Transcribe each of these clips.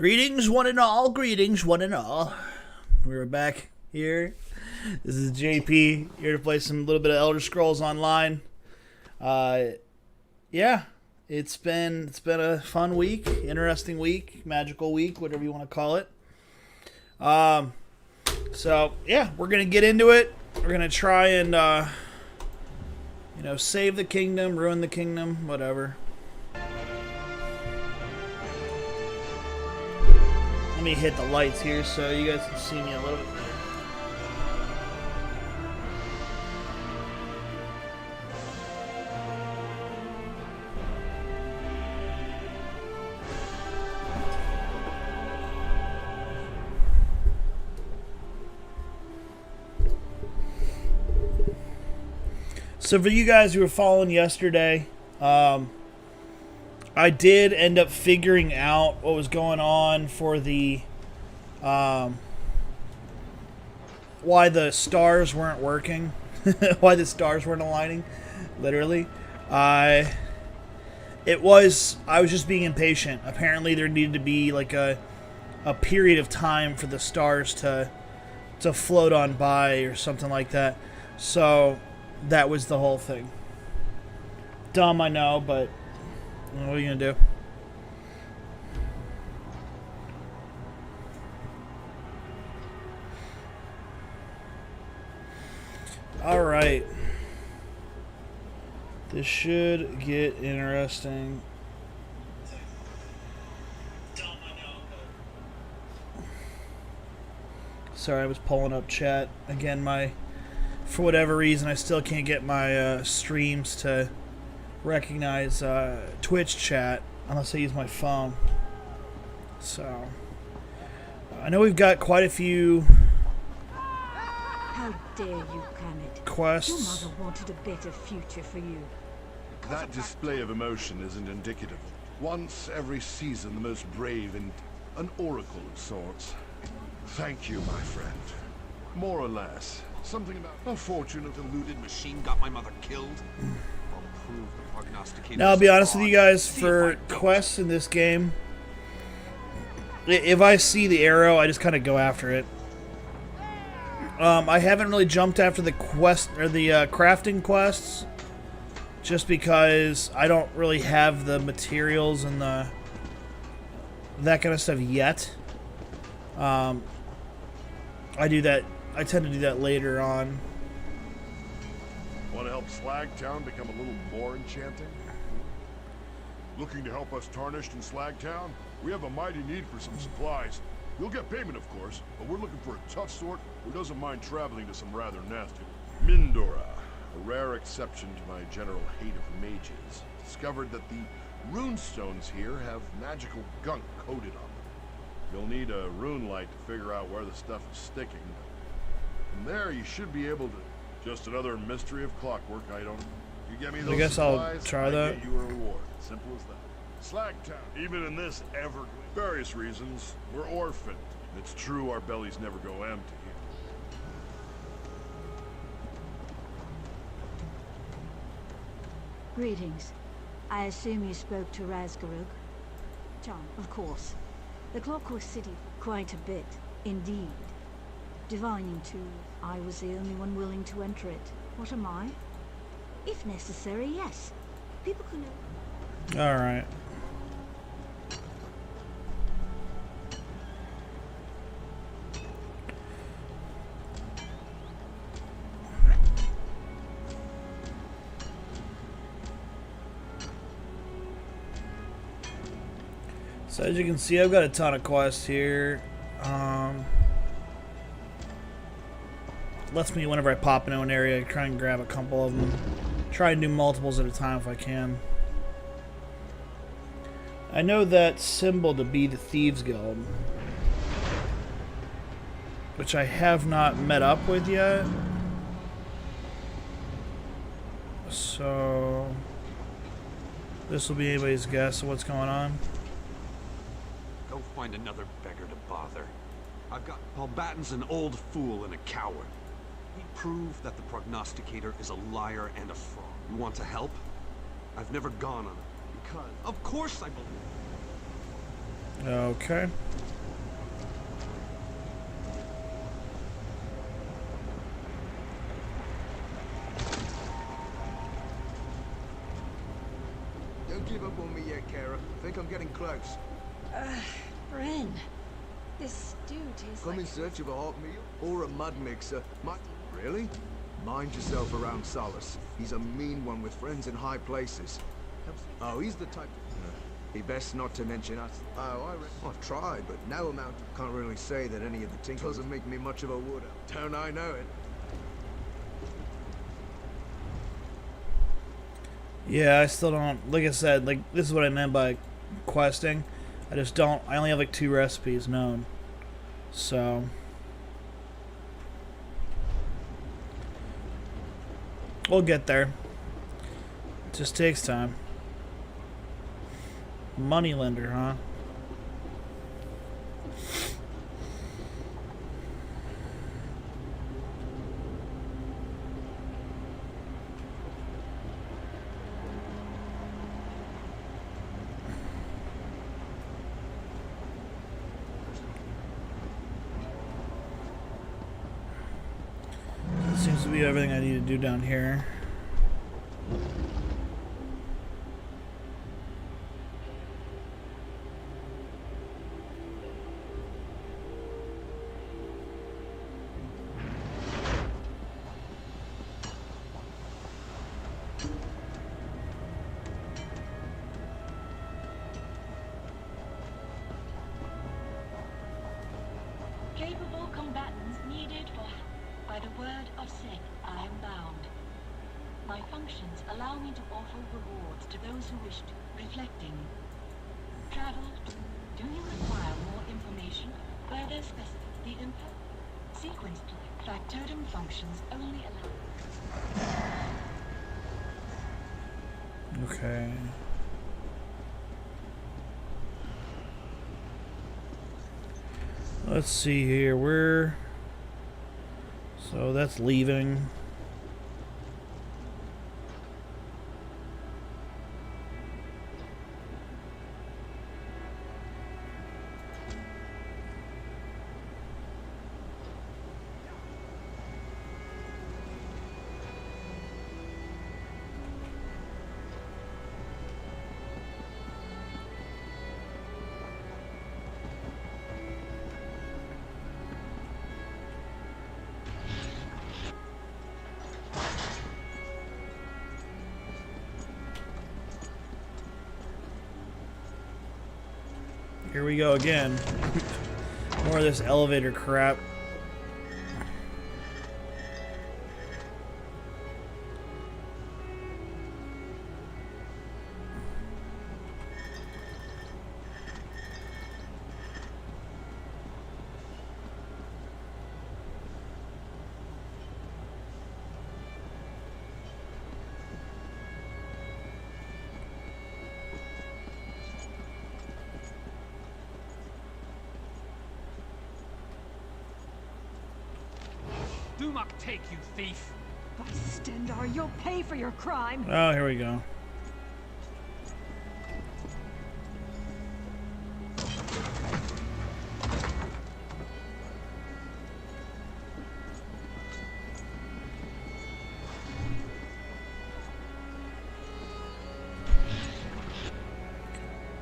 Greetings, one and all. Greetings, one and all. We're back here. This is JP here to play some little bit of Elder Scrolls Online. Yeah, it's been a fun week, interesting week, magical week, whatever you want to call it. So yeah, we're gonna get into it. We're gonna try and save the kingdom, ruin the kingdom, whatever. Let me hit the lights here so you guys can see me a little bit better. So for you guys who were following yesterday, I did end up figuring out what was going on for the why the stars weren't working, why the stars weren't aligning, literally. I was just being impatient. Apparently there needed to be like a period of time for the stars to float on by or something like that. So that was the whole thing. Dumb, I know, but what are you gonna do? Alright. This should get interesting. Sorry, I was pulling up chat. Again, for whatever reason, I still can't get my streams to recognize Twitch chat unless I use my phone. So I know we've got quite a few How dare you, Planet? quests. Your mother wanted a better future for you. That display of emotion isn't indicative. Once every season, the most brave and an oracle of sorts. Thank you, my friend. More or less. Something about a fortune of deluded machine got my mother killed. Now, I'll be honest with you guys, for quests in this game, if I see the arrow, I just kind of go after it. I haven't really jumped after the quest or the crafting quests, just because I don't really have the materials and that kind of stuff yet. I tend to do that later on. Want to help Slagtown become a little more enchanting? Looking to help us tarnished in Slagtown? We have a mighty need for some supplies. You'll get payment, of course, but we're looking for a tough sort who doesn't mind traveling to some rather nasty. Mindora, a rare exception to my general hate of mages, discovered that the runestones here have magical gunk coated on them. You'll need a rune light to figure out where the stuff is sticking. From there, you should be able to. Just another mystery of clockwork. You get me those I guess supplies, I'll try that. I get you a reward. Simple as that. Slagtown, even in this various reasons, we're orphaned. It's true our bellies never go empty. Greetings. I assume you spoke to Razgarug? John, of course. The Clockwork City, quite a bit, indeed. Divining tool. I was the only one willing to enter it. What am I? If necessary, yes. People can... Alright. So as you can see, I've got a ton of quests here. Lets me, whenever I pop into an area, try and grab a couple of them. Try and do multiples at a time if I can. I know that symbol to be the Thieves Guild, which I have not met up with yet. So this will be anybody's guess of what's going on. Go find another beggar to bother. I've got Palbatan's an old fool and a coward. He proved that the prognosticator is a liar and a fraud. You want to help? I've never gone on it because, of course, I believe. Okay. Don't give up on me yet, Kara. Think I'm getting close. Ren, this stew tastes Come like... in search of a hot meal or a mud mixer. Really? Mind yourself around Solace. He's a mean one with friends in high places. Oh, he's the type. He best not to mention us. Oh, I've tried, but no amount. Can't really say that any of the tinkles doesn't make me much of a wood. Don't I know it? Yeah, I still don't. Like I said, like this is what I meant by questing. I just don't. I only have like 2 recipes known, so. We'll get there. It just takes time. Moneylender, huh? That seems to be everything I need to do down here. Capable combatants needed for... By the word of Seth, I am bound. My functions allow me to offer rewards to those who wish to. Reflecting. Travel. Do you require more information? Further specify the input. Sequence play. Factotum functions only allow... Okay. Let's see here. So that's leaving. Here we go again. More of this elevator crap. Do not take, you thief! By Stendar, you'll pay for your crime. Oh, here we go.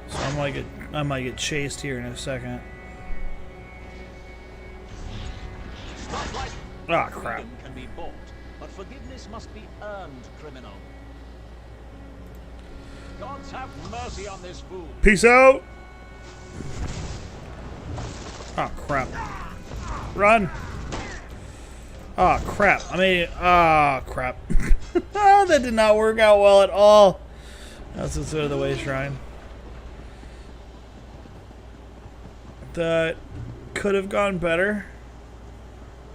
So I might get chased here in a second. Ah, crap. Freedom can be bought, but forgiveness must be earned, criminal. Gods have mercy on this fool. Peace out. Oh, crap. Run. Oh, crap. I mean, oh, crap. That did not work out well at all. That's the sort of the way shrine. That could have gone better.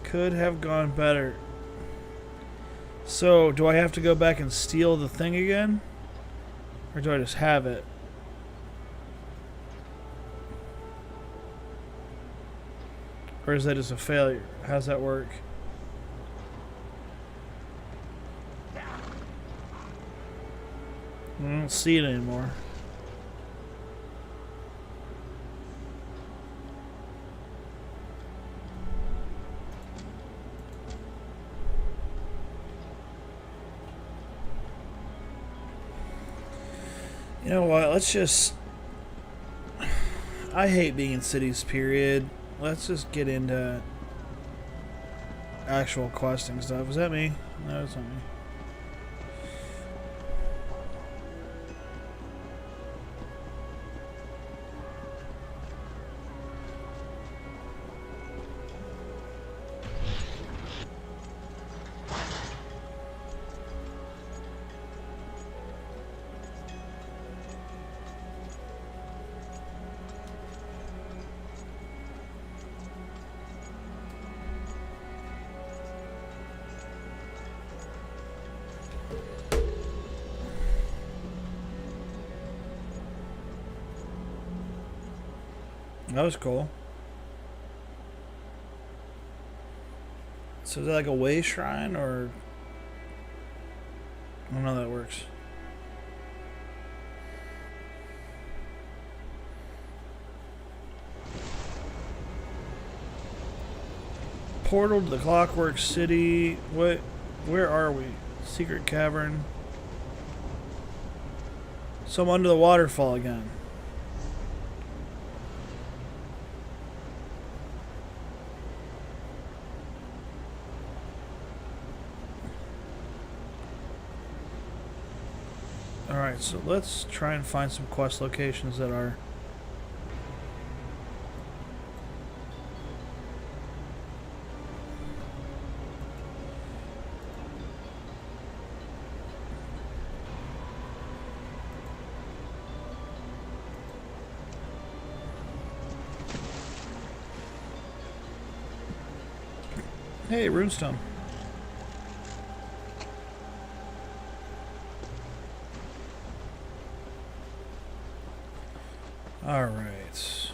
Could have gone better. So, do I have to go back and steal the thing again? Or do I just have it? Or is that just a failure? How does that work? I don't see it anymore. You know what? Let's just... I hate being in cities, period. Let's just get into actual questing stuff. Was that me? No, it's not me. That was cool. So is that like a way shrine, or I don't know how that works. Portal to the Clockwork City. What? Where are we? Secret cavern. So I'm under the waterfall again. Alright, so let's try and find some quest locations that are... Hey, runestone. All right.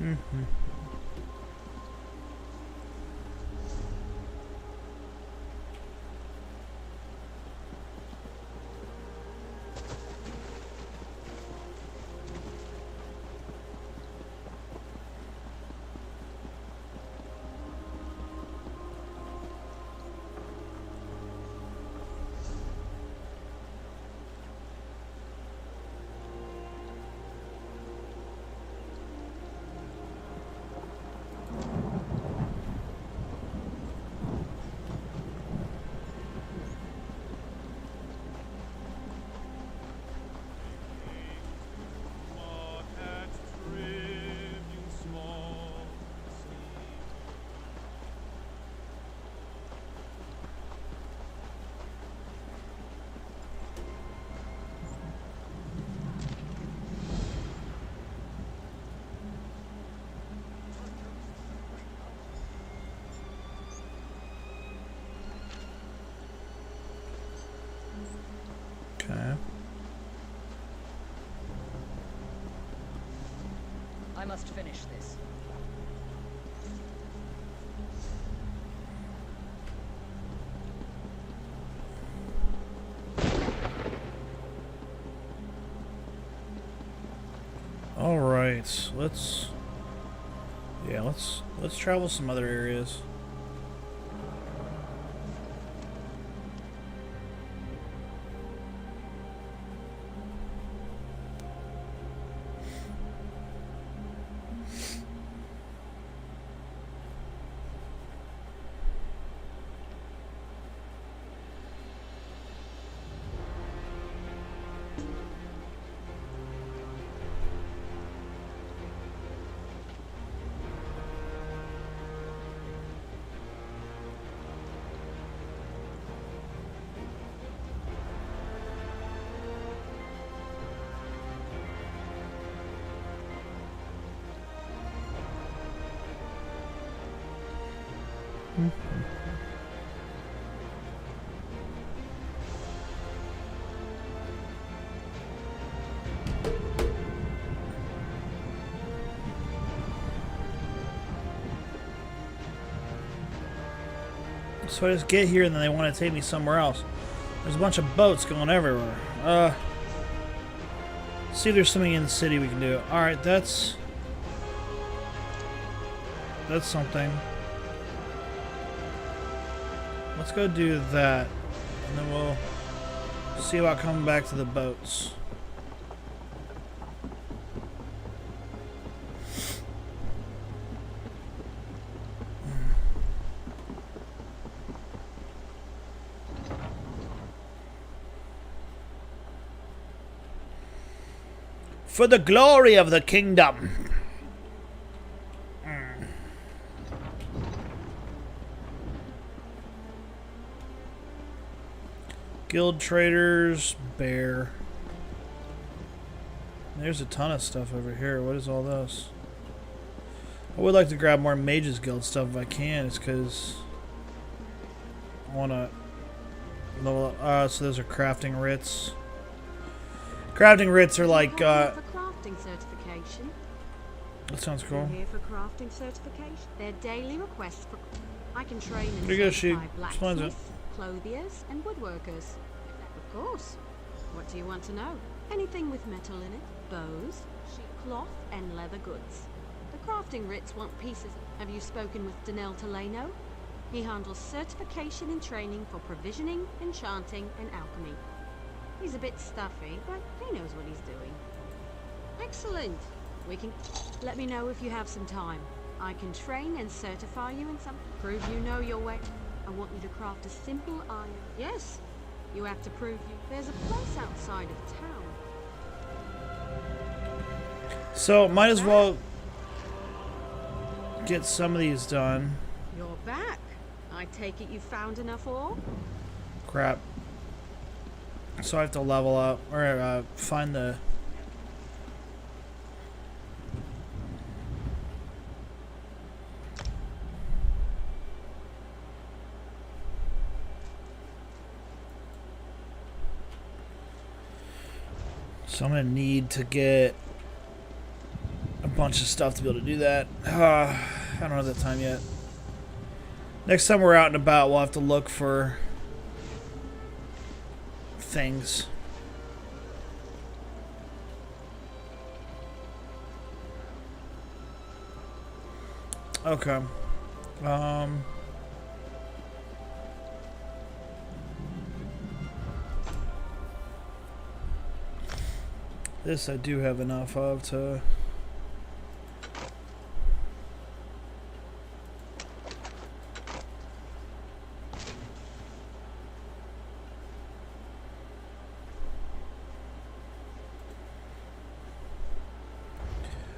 Mm-hmm. Okay. I must finish this. All right. Let's travel some other areas. So I just get here and then they want to take me somewhere else. There's a bunch of boats going everywhere. See if there's something in the city we can do. Alright, that's something. Let's go do that. And then we'll see about coming back to the boats. For the glory of the kingdom. Guild traders, bear. There's a ton of stuff over here. What is all this? I would like to grab more Mages Guild stuff if I can. It's because I want to level up. So those are crafting writs. Crafting writs are like, for crafting certification. that sounds cool. Here for crafting certification. They're daily requests for. I can train and There you go, she certify explains it. blacksmiths, clothiers, and woodworkers. Of course. What do you want to know? Anything with metal in it, bows, sheep cloth, and leather goods. The crafting writs want pieces. Have you spoken with Danel Teleno? He handles certification and training for provisioning, enchanting, and alchemy. He's a bit stuffy, but he knows what he's doing. Excellent. We can... Let me know if you have some time. I can train and certify you in some... Prove you know your way. I want you to craft a simple iron... Yes. You have to prove you... There's a place outside of town. So, might as well get some of these done. You're back. I take it you found enough ore? Crap. So I have to level up, or find the... So I'm going to need to get a bunch of stuff to be able to do that. I don't have that time yet. Next time we're out and about, we'll have to look for things. Okay. This I do have enough of to...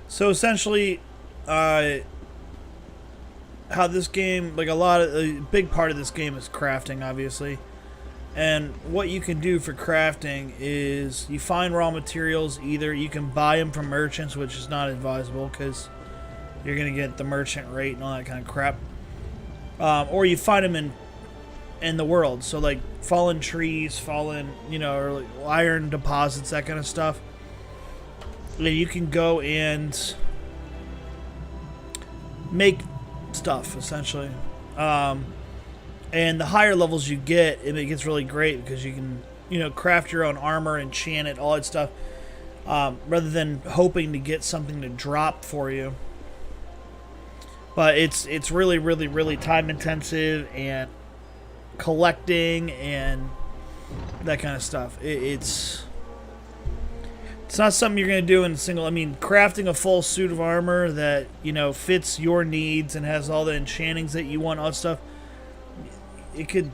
So essentially, how this game, like a big part of this game is crafting, obviously. And what you can do for crafting is you find raw materials. Either you can buy them from merchants, which is not advisable because you're going to get the merchant rate and all that kind of crap. Or you find them in the world. So like fallen trees, fallen, or like iron deposits, that kind of stuff. And you can go and make stuff, essentially. And the higher levels you get, it gets really great because you can, craft your own armor, enchant it, all that stuff, rather than hoping to get something to drop for you. But it's really, really, really time intensive and collecting and that kind of stuff. It's not something you're going to do in a single... I mean, crafting a full suit of armor that, fits your needs and has all the enchantings that you want, all that stuff, it could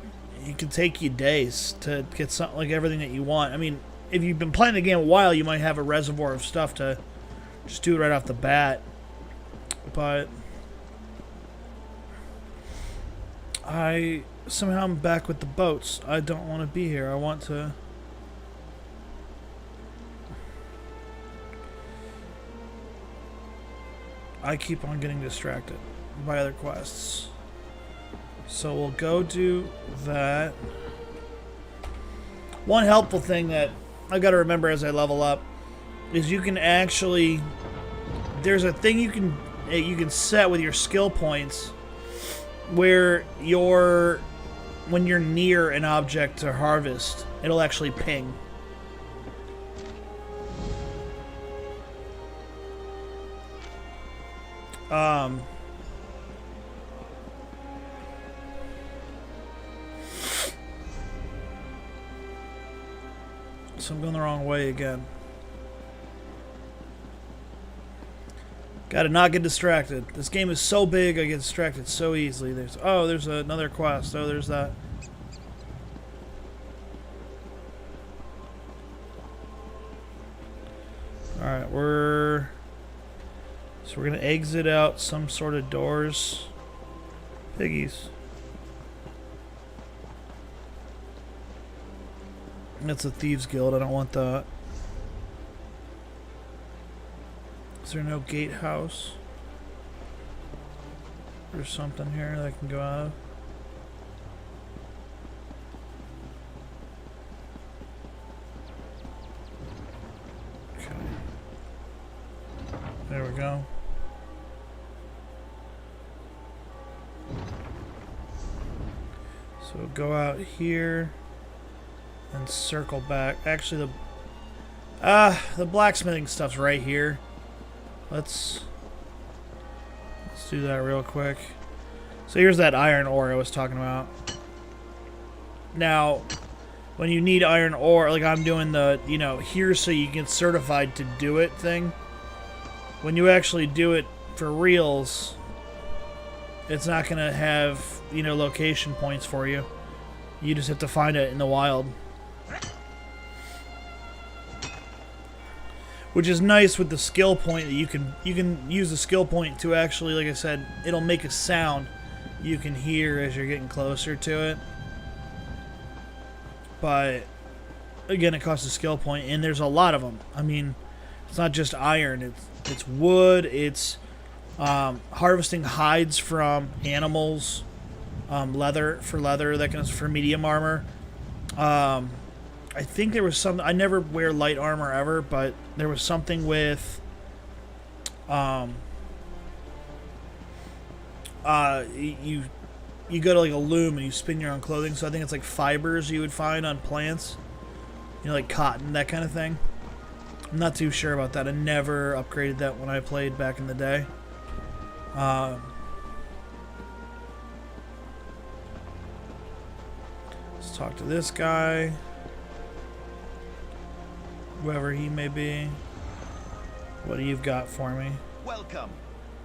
take you days to get something like everything that you want. I mean, if you've been playing the game a while, you might have a reservoir of stuff to just do it right off the bat. But somehow I'm back with the boats. I don't want to be here. I want to... I keep on getting distracted by other quests. So we'll go do that. One helpful thing that I've got to remember as I level up is you can actually... There's a thing you can set with your skill points where when you're near an object to harvest, it'll actually ping. So I'm going the wrong way again. Gotta not get distracted. This game is so big, I get distracted so easily. There's another quest. Oh, there's that. Alright, we're gonna exit out some sort of doors. Piggies. That's a thieves guild. I don't want that. Is there no gatehouse? There's something here that I can go out of. Okay. There we go. So go out here and circle back. Actually, the blacksmithing stuff's right here. Let's do that real quick. So here's that iron ore I was talking about. Now, when you need iron ore, like I'm doing the, here so you get certified to do it thing. When you actually do it for reals, it's not going to have, location points for you. You just have to find it in the wild. Which is nice with the skill point that you can use the skill point to actually, like I said, it'll make a sound you can hear as you're getting closer to it. But again, it costs a skill point, and there's a lot of them. I mean, it's not just iron; it's wood. It's harvesting hides from animals, leather that can for medium armor. I think there was some. I never wear light armor ever, but there was something with you go to like a loom and you spin your own clothing. So I think it's like fibers you would find on plants, like cotton, that kind of thing. I'm not too sure about that. I never upgraded that when I played back in the day. Let's talk to this guy. Whoever he may be. What do you got for me? Welcome.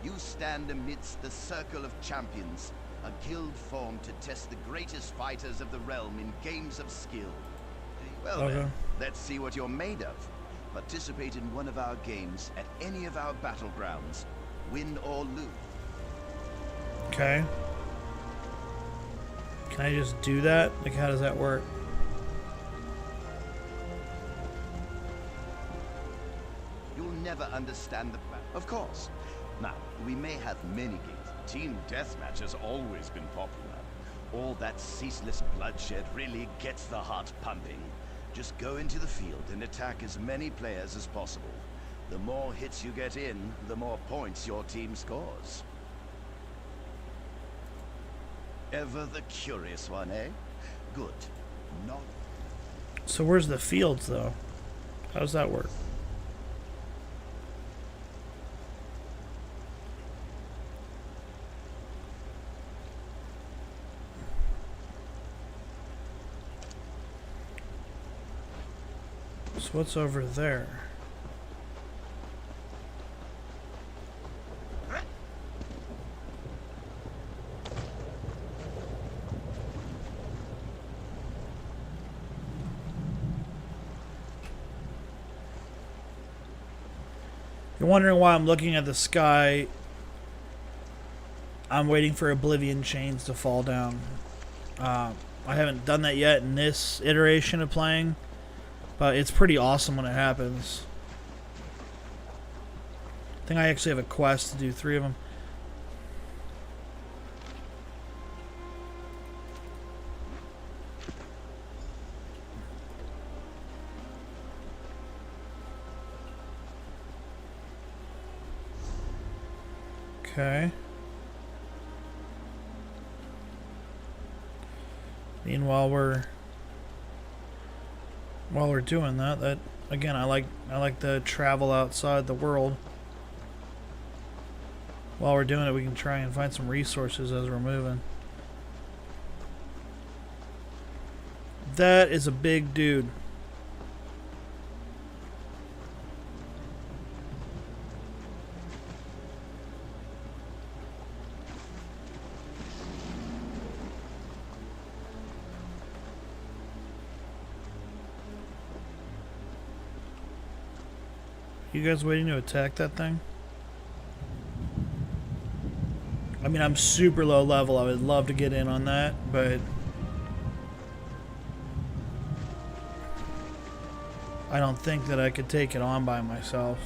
You stand amidst the circle of champions, a guild formed to test the greatest fighters of the realm in games of skill. Well then, let's see what you're made of. Participate in one of our games at any of our battlegrounds. Win or lose. Okay. Can I just do that? Like, how does that work? You'll never understand the... Of course. Now, we may have many games. Team deathmatch has always been popular. All that ceaseless bloodshed really gets the heart pumping. Just go into the field and attack as many players as possible. The more hits you get in, the more points your team scores. Ever the curious one, eh? Good. Not... So where's the fields, though? How does that work? So what's over there? You're wondering why I'm looking at the sky. I'm waiting for Oblivion chains to fall down. I haven't done that yet in this iteration of playing, but it's pretty awesome when it happens. I think I actually have a quest to do 3 of them. Okay. Meanwhile, while we're doing that again, I like to travel outside the world. While we're doing it, we can try and find some resources as we're moving. That is a big dude. You guys waiting to attack that thing? I mean, I'm super low level. I would love to get in on that, but I don't think that I could take it on by myself.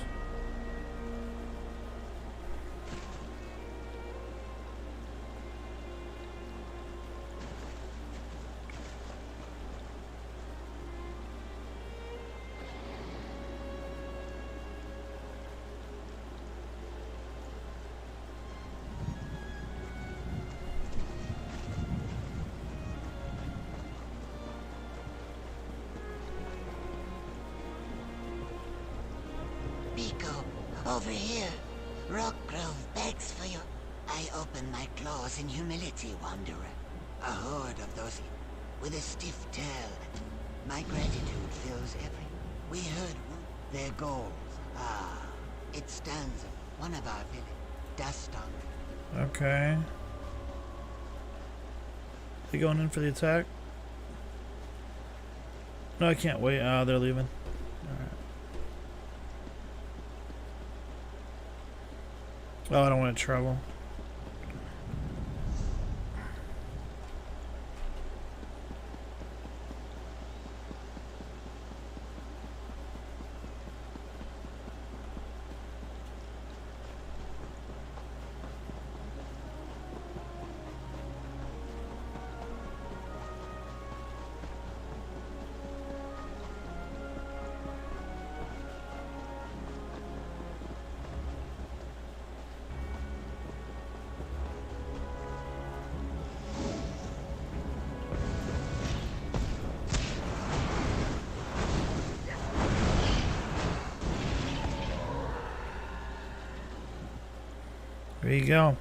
Over here, Rockgrove begs for you. I open my claws in humility, Wanderer. A horde of those with a stiff tail. My gratitude fills every... We heard their goals. Ah, it stands one of our village. Dust on. Okay. They going in for the attack? No, I can't wait. Oh, they're leaving. Alright. Oh, I don't want to travel. There you go.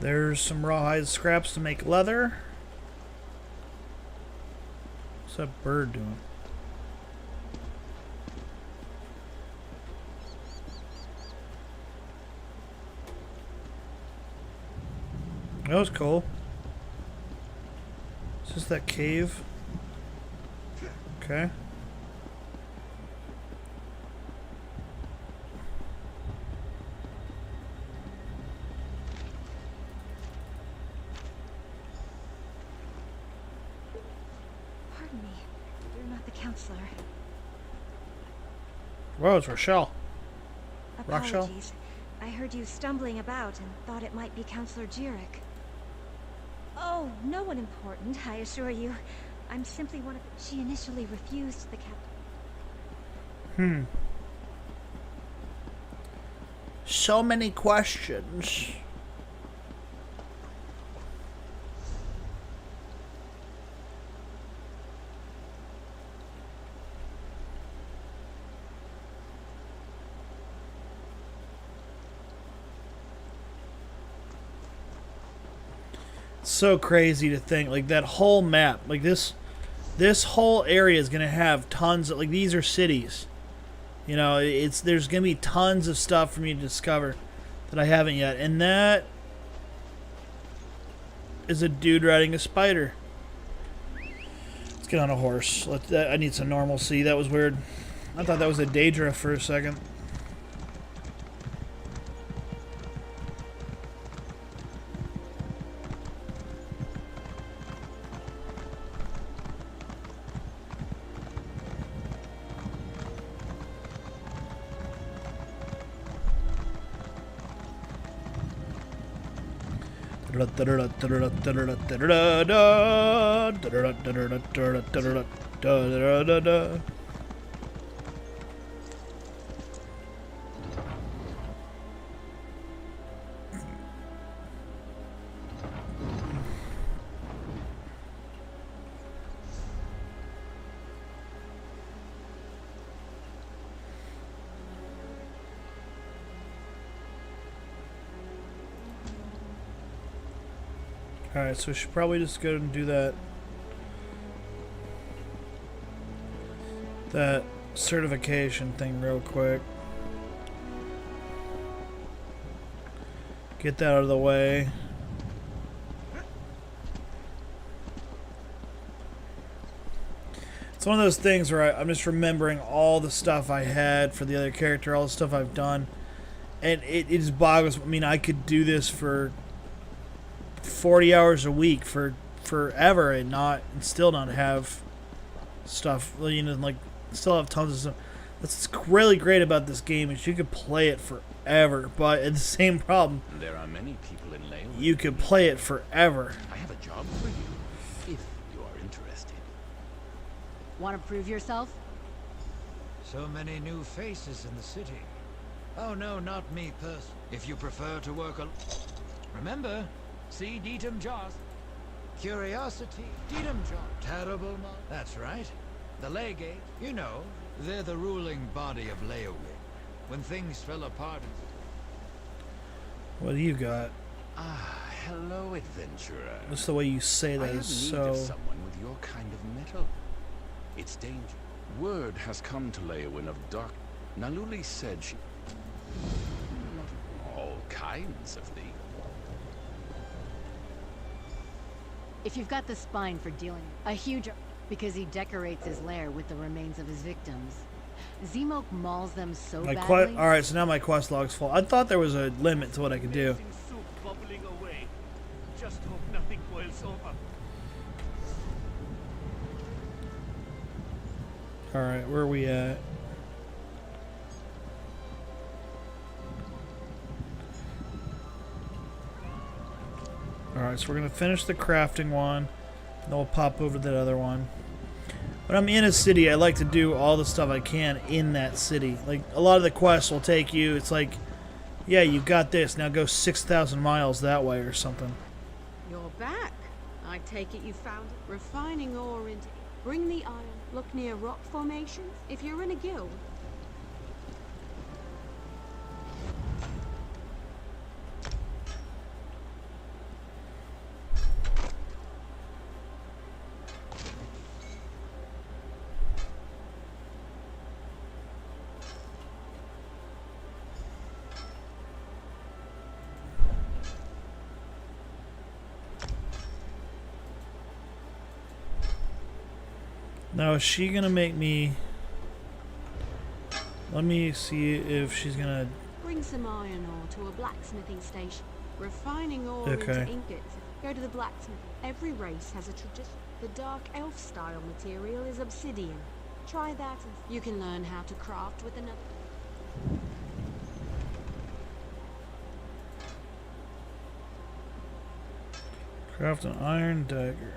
There's some rawhide scraps to make leather. What's that bird doing? That was cool. Is this that cave? Okay. Whoa, it's Rochelle. Rochelle? Apologies. I heard you stumbling about and thought it might be Counselor Jirek. Oh, no one important, I assure you. I'm simply one of the... She initially refused the captain. So many questions. So crazy to think, like that whole map, like this whole area is gonna have tons of, like, these are cities, you know, there's gonna be tons of stuff for me to discover that I haven't yet. And that is a dude riding a spider. Let's get on a horse. I need some normalcy. That was weird. I thought that was a Daedra for a second. Alright, so we should probably just go and do that. That certification thing real quick. Get that out of the way. It's one of those things where I'm just remembering all the stuff I had for the other character, all the stuff I've done. And it just boggles. I mean, I could do this for 40 hours a week for forever and still not have stuff, you know, like still have tons of stuff. That's what's really great about this game is you could play it forever, but it's the same problem. There are many people in Leon. You could play it forever. I have a job for you, if you are interested. Want to prove yourself? So many new faces in the city. Oh no, not me personally. If you prefer to work alone. Remember, see Deetum Joss. Curiosity, Deetum Joss. Terrible mon. That's right. The Legate, you know, they're the ruling body of Leowin. When things fell apart. What do you got? Ah, hello, adventurer. Just the way you say that is so. I have need of someone with your kind of metal. It's dangerous. Word has come to Leowin of dark. Naluli said she. All kinds of things. If you've got the spine for dealing, a huge... Because he decorates his lair with the remains of his victims. Zemok mauls them so badly... Alright, so now my quest log's full. I thought there was a limit to what I could do. Soup bubbling away. Just hope nothing boils over. Alright, where are we at? Alright, so we're going to finish the crafting one. Then we'll pop over to that other one. When I'm in a city, I like to do all the stuff I can in that city. Like, a lot of the quests will take you, it's like, yeah, you got this, now go 6,000 miles that way or something. You're back. I take it you found it. Refining ore into... Bring the iron. Look near rock formations. If you're in a guild... Now, is she gonna make me... Let me see if she's gonna... Bring some iron ore to a blacksmithing station. Refining ore Okay. into ingots. Go to the blacksmith. Every race has a tradition. The dark elf style material is obsidian. Try that and you can learn how to craft with another. Craft an iron dagger.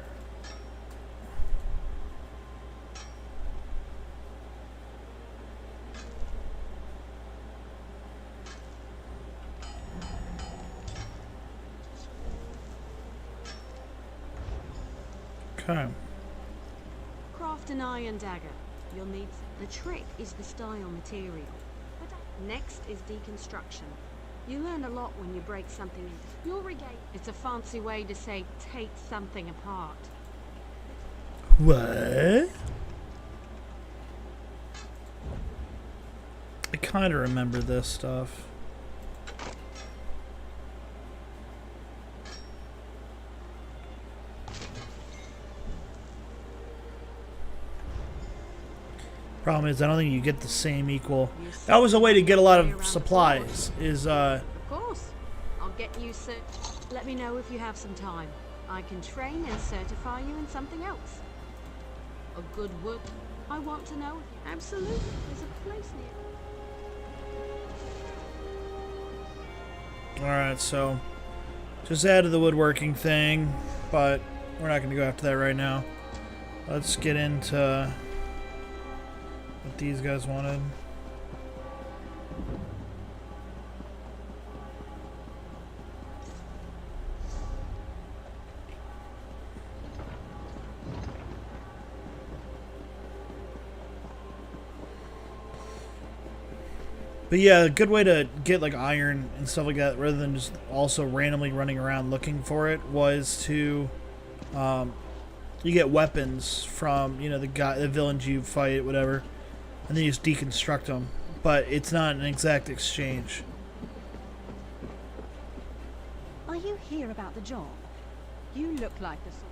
Okay. Craft an iron dagger. You'll need... The trick is the style material. Next is deconstruction. You learn a lot when you break something into... You'll regain... It's a fancy way to say take something apart. What? I kind of remember this stuff. Problem is, I don't think you get the same equal. That was a way to get a lot of supplies. Of course. I'll get you let me know if you have some time. I can train and certify you in something else. A good wood. I want to know if you... Absolutely. There's a place near. Alright, so just added the woodworking thing, but we're not going to go after that right now. Let's get into what these guys wanted. But yeah, a good way to get like iron and stuff like that, rather than just also randomly running around looking for it, was to you get weapons from the villains you fight, whatever, and then you just deconstruct them. But it's not an exact exchange. Are you here about the job? You look like the sort.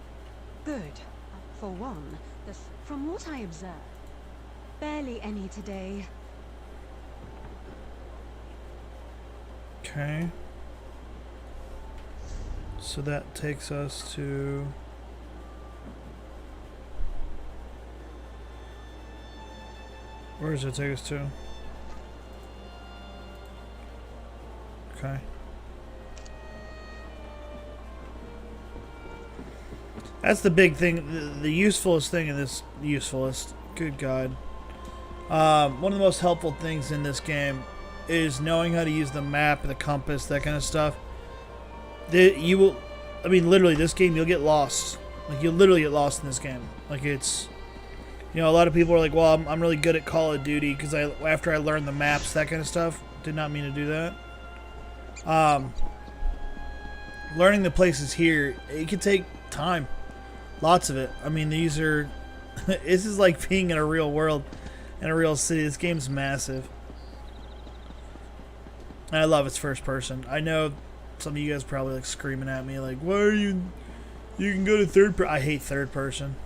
Good. For one, from what I observe, barely any today. Okay. So that takes us to... Where does it take us to? Okay. That's the big thing, the usefulest thing in this, good God. One of the most helpful things in this game is knowing how to use the map, the compass, that kind of stuff. Literally, this game, you'll get lost. Like, you'll literally get lost in this game. Like, it's, a lot of people are like, well, I'm really good at Call of Duty because after I learned the maps, that kind of stuff. Did not mean to do that. Learning the places here, it can take time. Lots of it. I mean, these are... this is like being in a real world, in a real city. This game's massive. And I love its first person. I know some of you guys probably like screaming at me like, why are you... You can go to third person. I hate third person.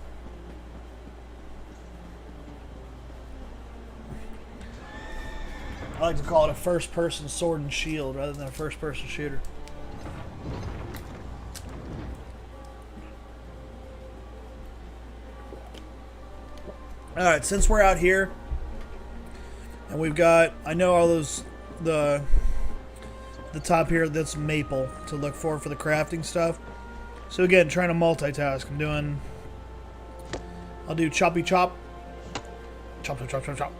I like to call it a first person sword and shield rather than a first person shooter. Alright, since we're out here, and we've got, I know all those, the top here, that's maple to look for the crafting stuff. So again, trying to multitask. I'll do choppy chop, chop, chop, chop, chop, chop.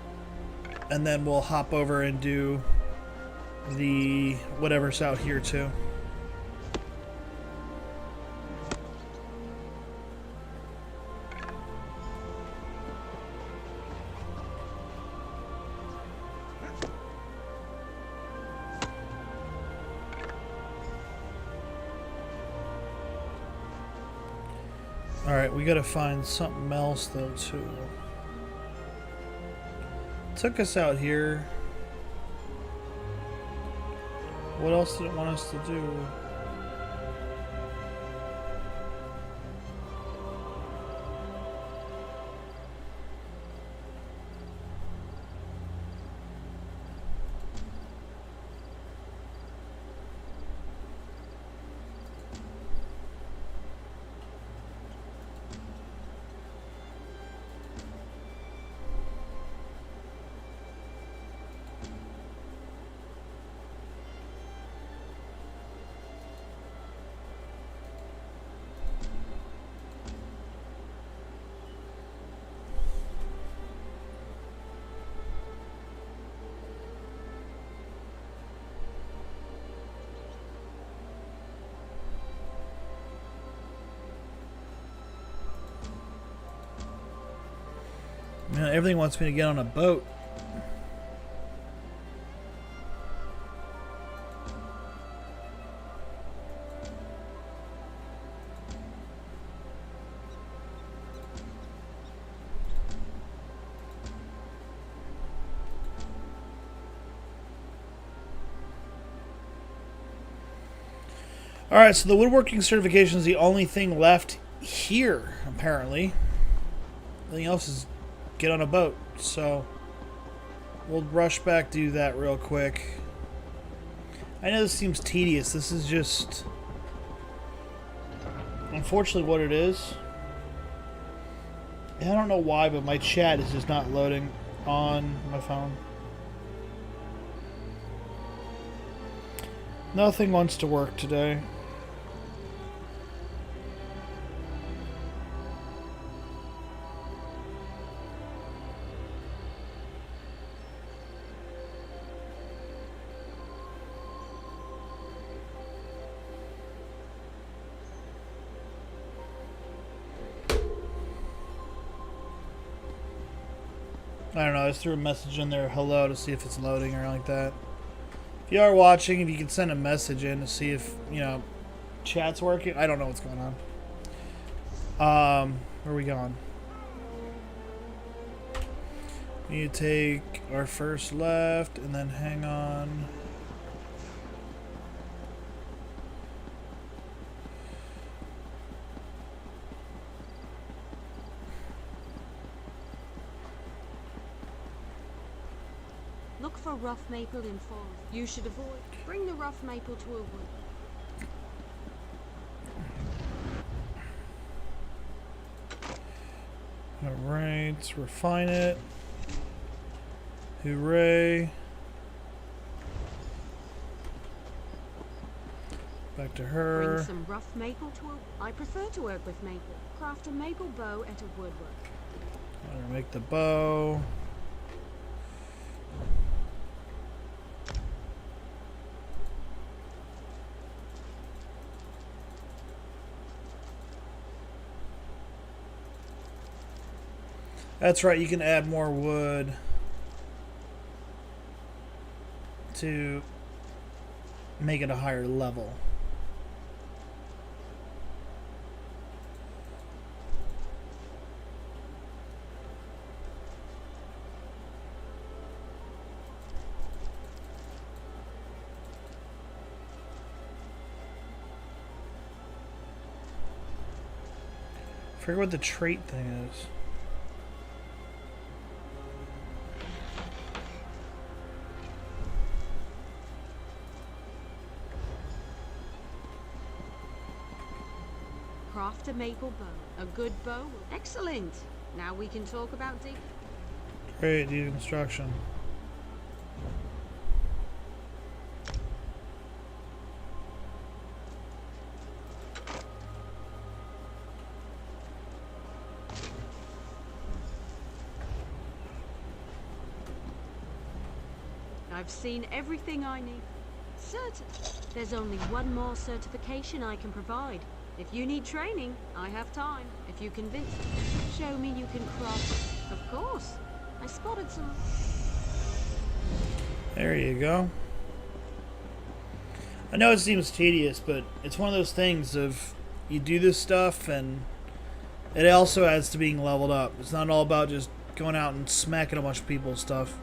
And then we'll hop over and do the whatever's out here too. Alright, we gotta find something else though too. Took us out here. What else did it want us to do? Man, everything wants me to get on a boat. Alright, so the woodworking certification is the only thing left here, apparently. Everything else is get on a boat, so we'll rush back, do that real quick. I know this seems tedious. This is just unfortunately what it is. I don't know why, but my chat is just not loading on my phone. Nothing wants to work today. I don't know, I just threw a message in there, hello, to see if it's loading or like that. If you are watching, if you can send a message in to see if, you know, chat's working. I don't know what's going on. Where are we going? We need to take our first left and then hang on. Look for rough maple in forest. You should avoid. Bring the rough maple to a wood. Alright, refine it. Hooray. Back to her. Bring some rough maple to a... I prefer to work with maple. Craft a maple bow at a woodwork. I'm gonna make the bow. That's right, you can add more wood to make it a higher level. I forget what the trait thing is. Craft a maple bow. A good bow. Excellent. Now we can talk about dig. Great, deconstruction. I've seen everything I need. Certain. There's only one more certification I can provide. If you need training, I have time. If you convince me, show me you can craft. Of course. I spotted some. There you go. I know it seems tedious, but it's one of those things of you do this stuff and it also adds to being leveled up. It's not all about just going out and smacking a bunch of people's stuff.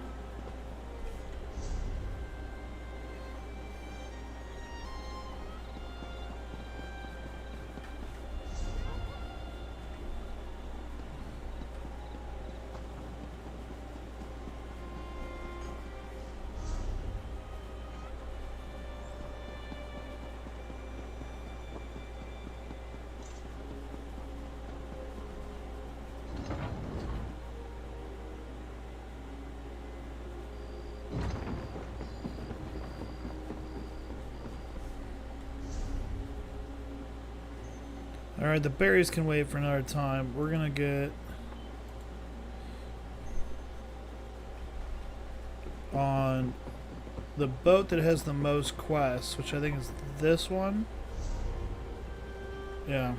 Alright, the berries can wait for another time. We're gonna get on the boat that has the most quests, which I think is this one. Yeah.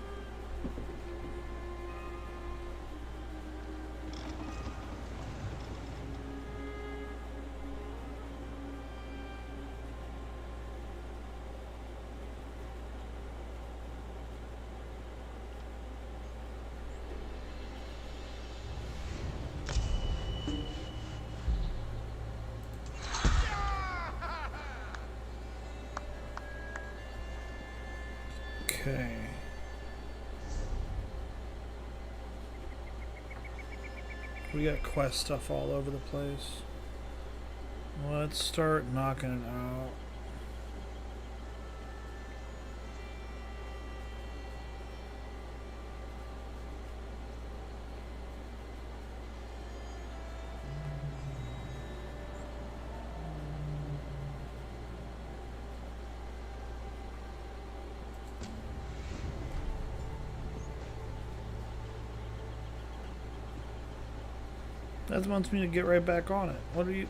Okay. We got quest stuff all over the place. Let's start knocking it out. That wants me to get right back on it. What are you...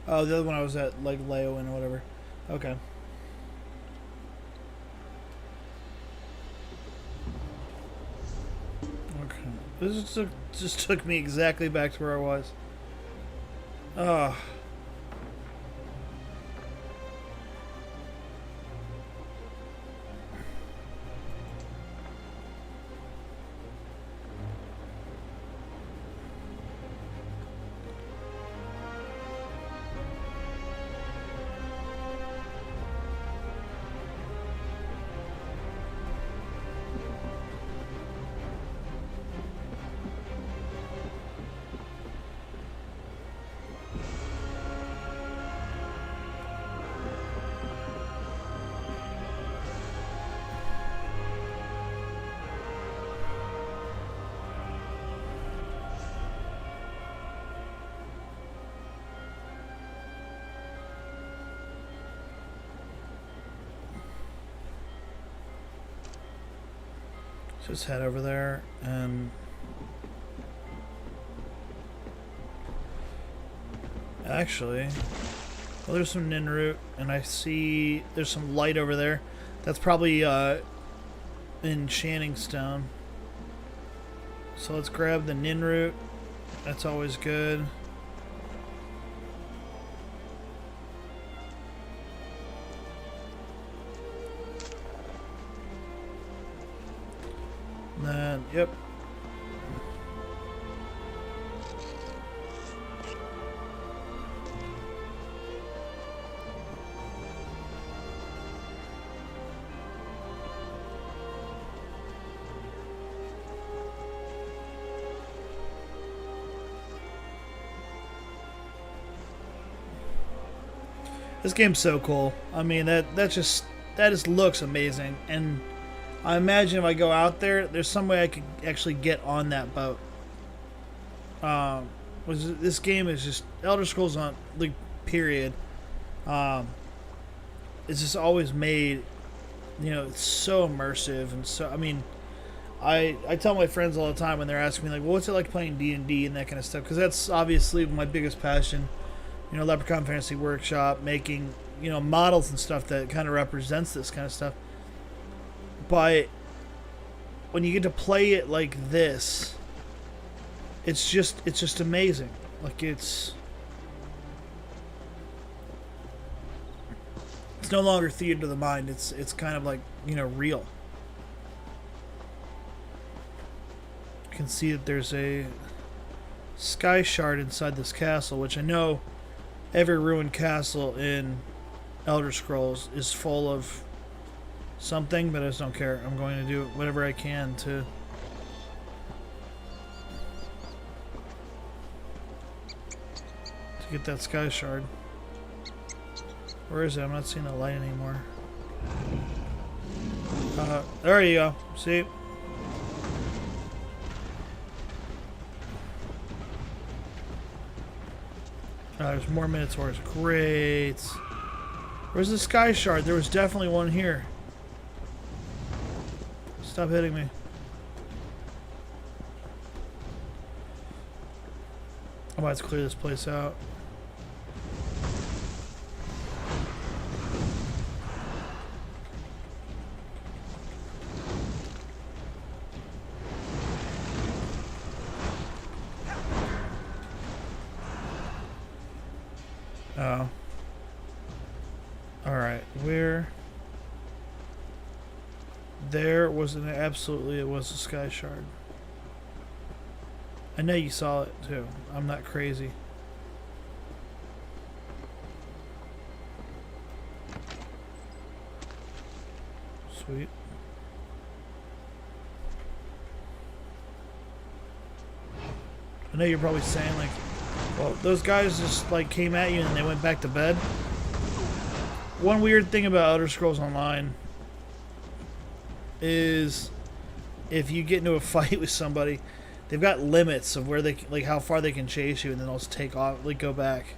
Oh, the other one I was at, like, Leo and whatever. Okay. Okay. This just took me exactly back to where I was. Ugh. Just head over there and actually, well, there's some nin root, and I see there's some light over there. That's probably enchanting stone. So let's grab the nin root. That's always good. Then, yep. This game's so cool. I mean, that just looks amazing, and I imagine if I go out there, there's some way I could actually get on that boat. This game is just Elder Scrolls on like period. It's just always made, you know, it's so immersive and so. I mean, I tell my friends all the time when they're asking me like, well, what's it like playing D&D and that kind of stuff? Because that's obviously my biggest passion. You know, Leprechaun Fantasy Workshop, making, you know, models and stuff that kind of represents this kind of stuff. But when you get to play it like this, it's just amazing. Like it's no longer theater of the mind. It's kind of like, you know, real. You can see that there's a sky shard inside this castle, which I know every ruined castle in Elder Scrolls is full of something, but I just don't care. I'm going to do whatever I can to get that sky shard. Where is it? I'm not seeing the light anymore. There you go. See? There's more Minotaurs. Great. Where's the sky shard? There was definitely one here. Stop hitting me. I'm about to clear this place out. Oh. Alright, where? There was it was a sky shard. I know you saw it too. I'm not crazy. Sweet. I know you're probably saying like, well, those guys just like came at you and they went back to bed. One weird thing about Elder Scrolls Online is if you get into a fight with somebody, they've got limits of where they, like, how far they can chase you, and then they'll just take off, like, go back.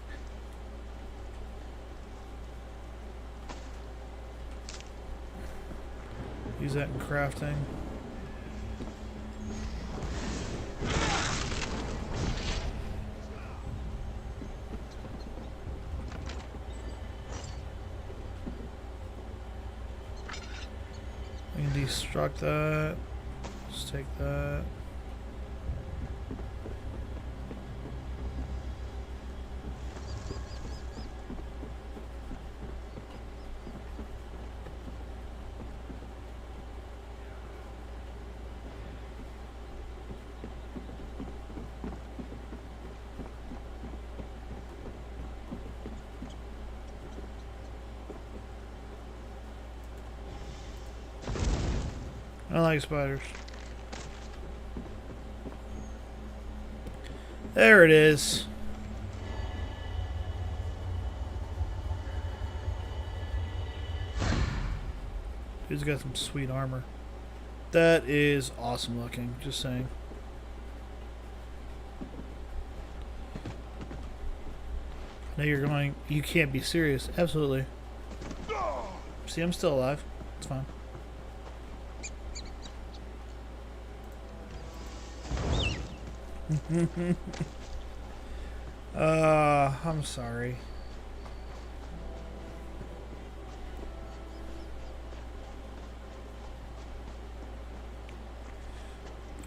Use that in crafting. We can destruct that. Let's take that. I like spiders. There it is. Dude's got some sweet armor. That is awesome looking, just saying. Now you're going, you can't be serious. Absolutely. See, I'm still alive. It's fine. I'm sorry.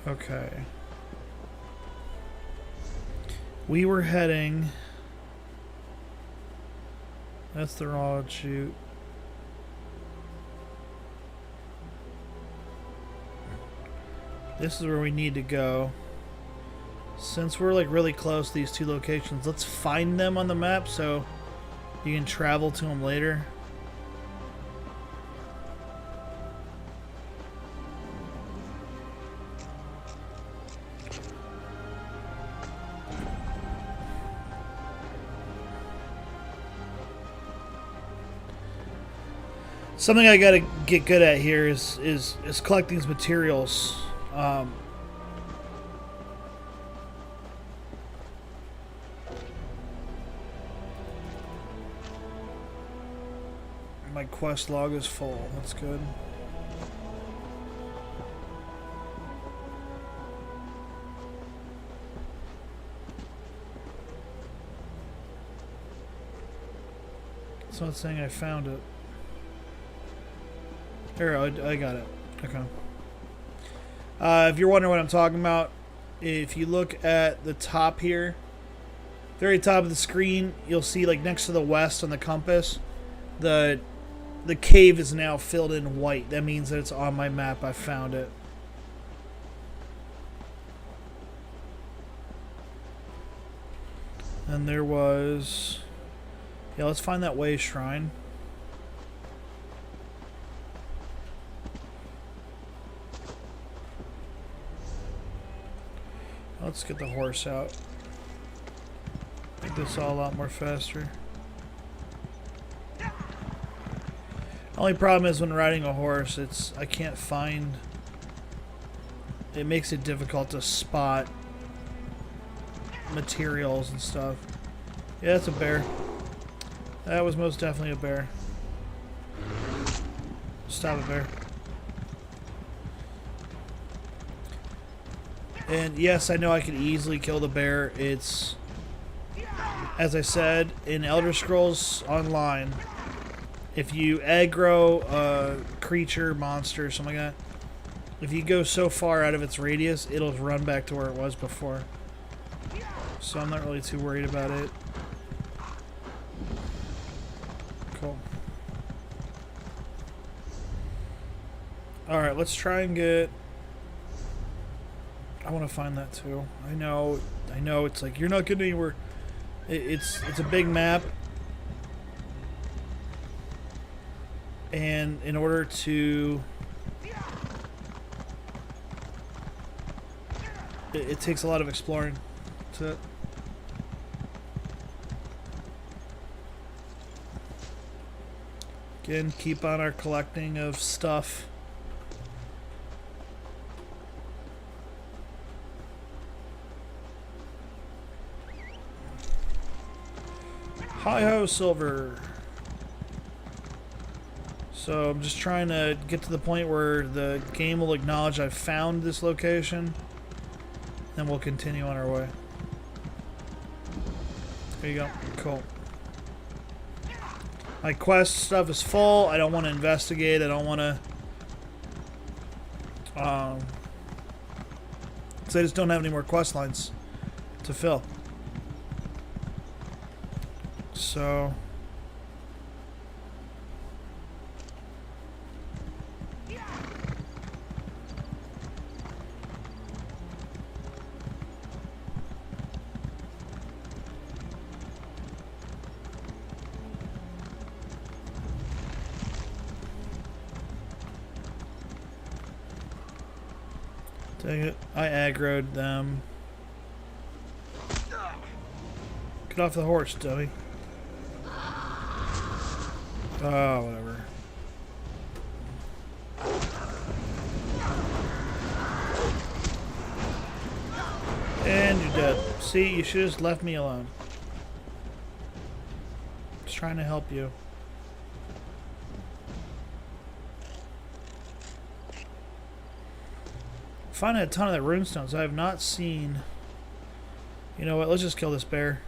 Okay. We were heading... That's the raw chute. This is where we need to go. Since we're like really close to these two locations, let's find them on the map so you can travel to them later. Something I gotta get good at here is collecting these materials. My quest log is full. That's good. It's not saying I found it. Here, I got it. Okay. If you're wondering what I'm talking about, if you look at the top here, very top of the screen, you'll see like next to the west on the compass, the cave is now filled in white. That means that it's on my map. I found it. And there was... Yeah, let's find that way shrine. Let's get the horse out. Make this all a lot more faster. Only problem is when riding a horse, I can't find... It makes it difficult to spot materials and stuff. Yeah, that's a bear. That was most definitely a bear. Stop it, bear. And yes, I know I could easily kill the bear. It's, as I said, in Elder Scrolls Online, if you aggro a creature, monster, something like that, if you go so far out of its radius, it'll run back to where it was before. So I'm not really too worried about it. Cool. Alright, let's try and get... I want to find that too. I know, it's like, you're not getting anywhere. It's a big map. And in order to... It takes a lot of exploring to... Again, keep on our collecting of stuff. Hi-ho, silver. So I'm just trying to get to the point where the game will acknowledge I've found this location. Then we'll continue on our way. There you go. Cool. My quest stuff is full. I don't want to investigate. I don't want to Because I just don't have any more quest lines to fill. So... Dang it, I aggroed them. Get off the horse, dummy. Oh, whatever. And you're dead. See, you should have just left me alone. Just trying to help you. Finding a ton of the runestones. I have not seen... You know what? Let's just kill this bear.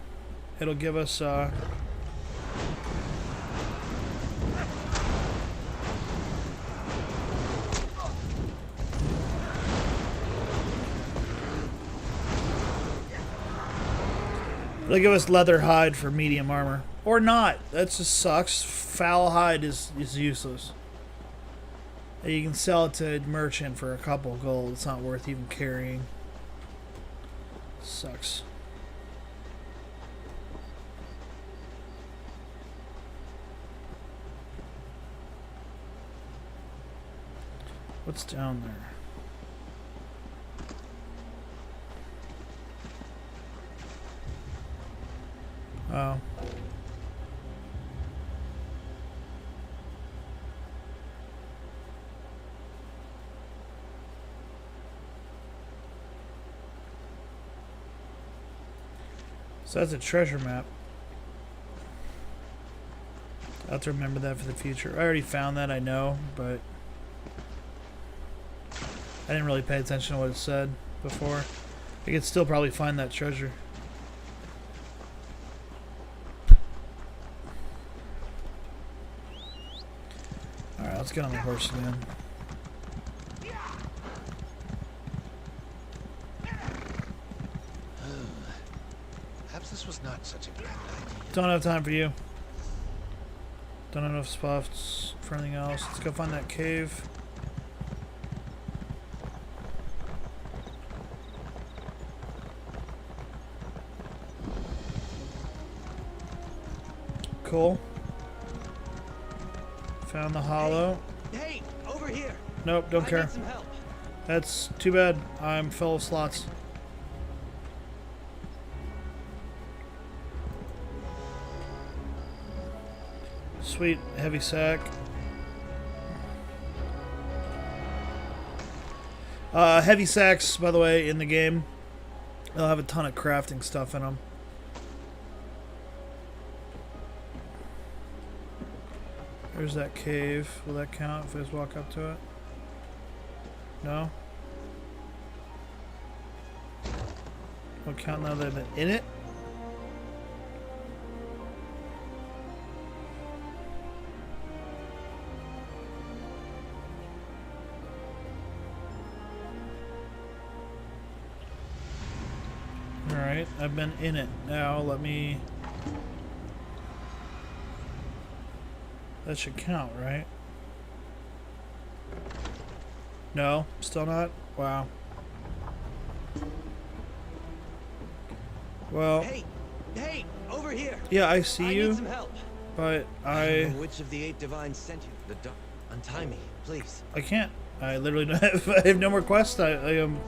It'll give us... It'll give us leather hide for medium armor. Or not. That just sucks. Foul hide is useless. You can sell it to a merchant for a couple gold. It's not worth even carrying. Sucks. What's down there? Oh. So that's a treasure map. I'll have to remember that for the future. I already found that, I know, but I didn't really pay attention to what it said before. I could still probably find that treasure. Alright, let's get on the horse again. Perhaps this was not such a bad idea. Don't have time for you. Don't have enough spots for anything else. Let's go find that cave. Cool. Found the hollow. Hey, over here. Nope, don't care. Need some help. That's too bad. I'm full of slots. Sweet, heavy sack. Heavy sacks, by the way, in the game, they'll have a ton of crafting stuff in them. There's that cave. Will that count if I just walk up to it? No? Will it count now that I've been in it? Alright, I've been in it. Now let me... That should count, right? No? Still not? Wow. Well... Hey! Over here! Yeah, I see you. Need some help. But I don't know which of the 8 divines sent you. Untie me, please. I can't. I literally don't have, I have no more quests. I'm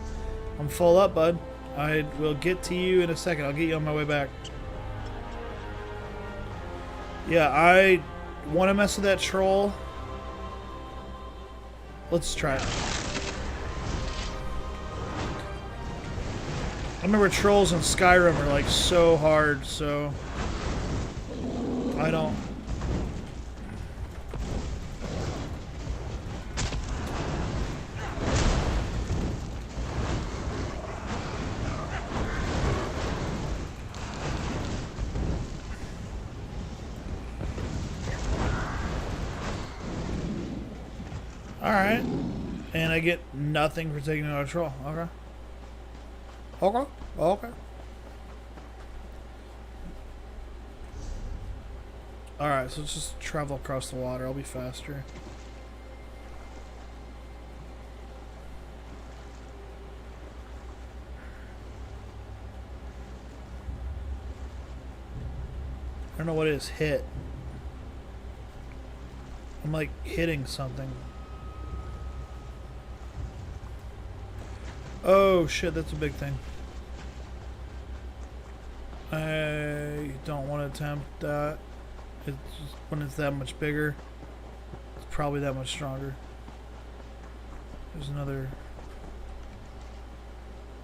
full up, bud. I will get to you in a second. I'll get you on my way back. Yeah, I want to mess with that troll. Let's try it. I remember trolls in Skyrim are like so hard, so I don't. Alright. And I get nothing for taking another troll. Okay. Okay. Okay. Alright, so let's just travel across the water. I'll be faster. I don't know what it is. Hit. I'm like hitting something. Oh shit, that's a big thing. I don't want to attempt that. It's just, when it's that much bigger, it's probably that much stronger. There's another.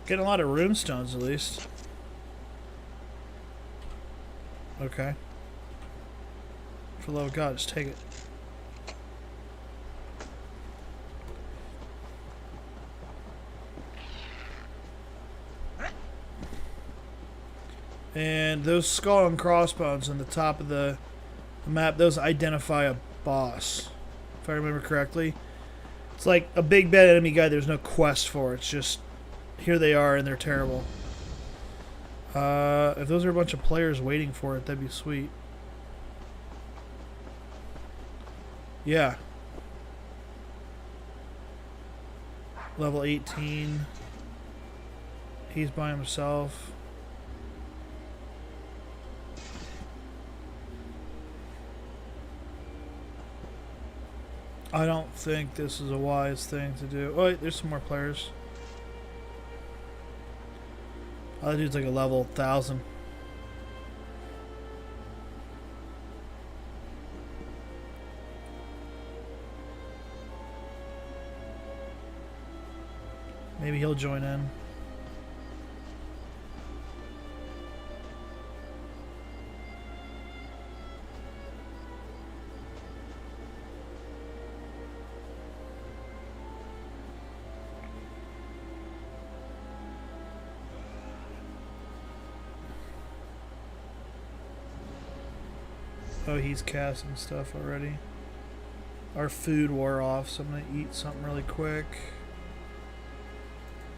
Getting a lot of runestones at least. Okay. For the love of God, just take it. And those skull and crossbones on the top of the map, those identify a boss, if I remember correctly. It's like a big bad enemy guy there's no quest for. It's just, here they are and they're terrible. If those are a bunch of players waiting for it, that'd be sweet. Yeah. Level 18. He's by himself. I don't think this is a wise thing to do. Oh, wait, there's some more players. Oh, that dude's like a level 1000. Maybe he'll join in. Oh, he's casting stuff already. Our food wore off, so I'm gonna eat something really quick.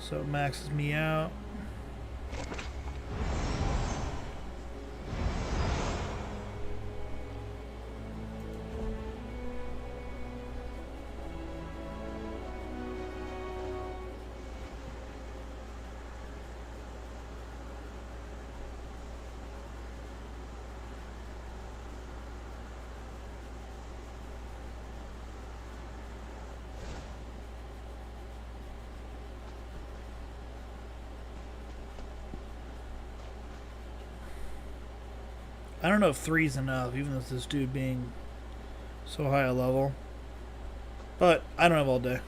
So it maxes me out. I don't know if 3's enough, even with this dude being so high a level. But I don't have all day.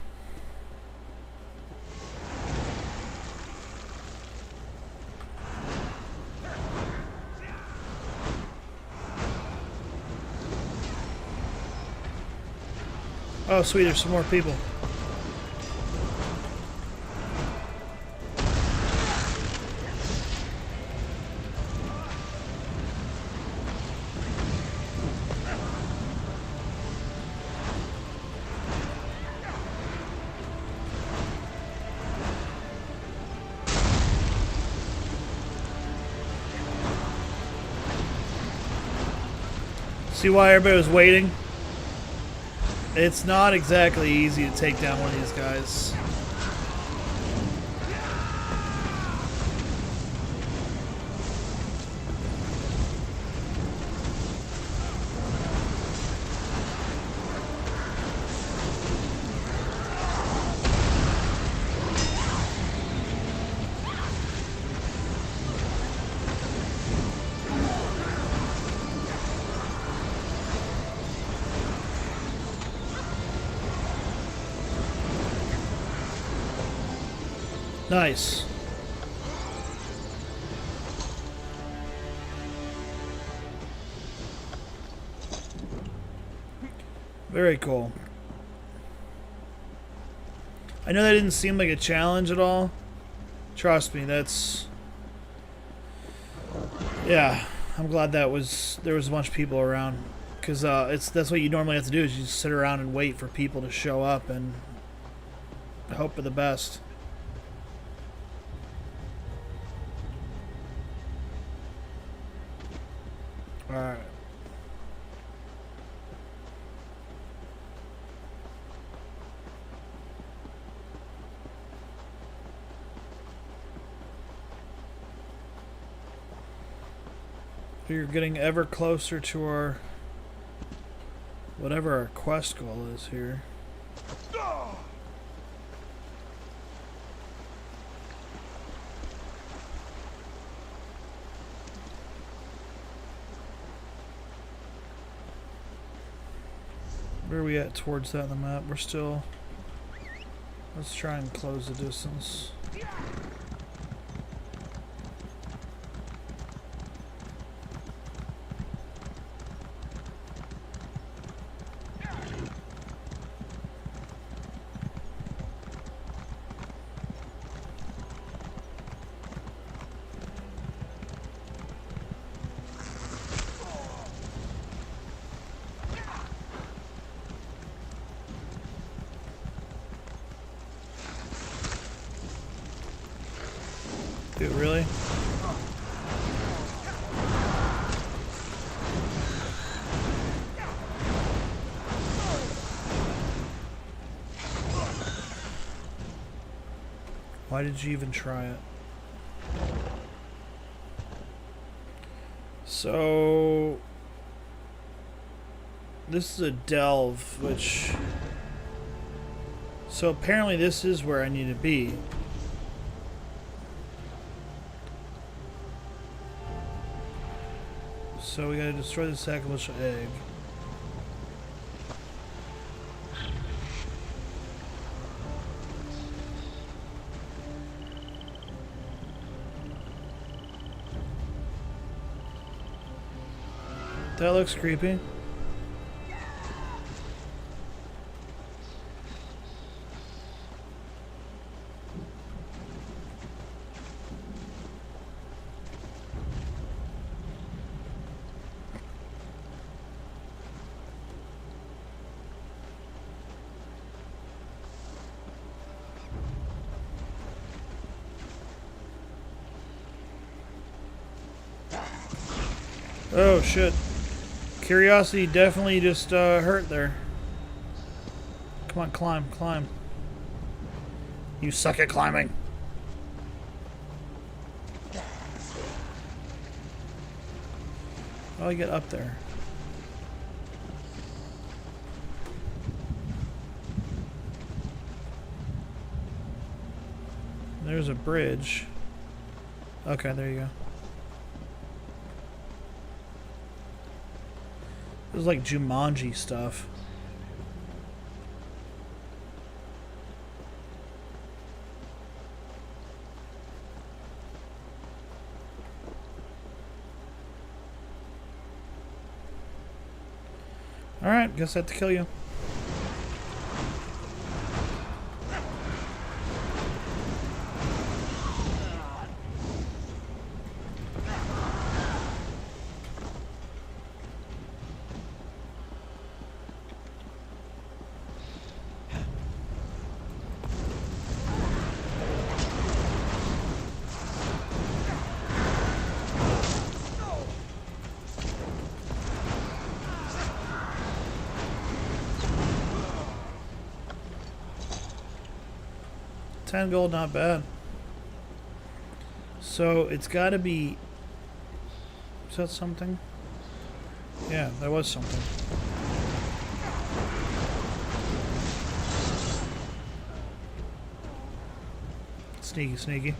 Oh sweet, there's some more people. See why everybody was waiting? It's not exactly easy to take down one of these guys. Nice. Very cool. I know that didn't seem like a challenge at all. Trust me, that's... Yeah, I'm glad that there was a bunch of people around. Because that's what you normally have to do, is you just sit around and wait for people to show up, and hope for the best. Alright. We're getting ever closer to our whatever our quest goal is here. Where are we at towards that on the map? We're still... Let's try and close the distance. Dude, really? Why did you even try it? So... This is a delve, which... So apparently this is where I need to be. So we gotta destroy the sacrificial egg. That looks creepy. Oh shit. Curiosity definitely just hurt there. Come on, climb, climb. You suck at climbing. How do I get up there? There's a bridge. Okay, there you go. It was like Jumanji stuff. Alright, guess I have to kill you. $10 gold, not bad. So it's got to be. Is that something? Yeah, that was something. Sneaky, sneaky.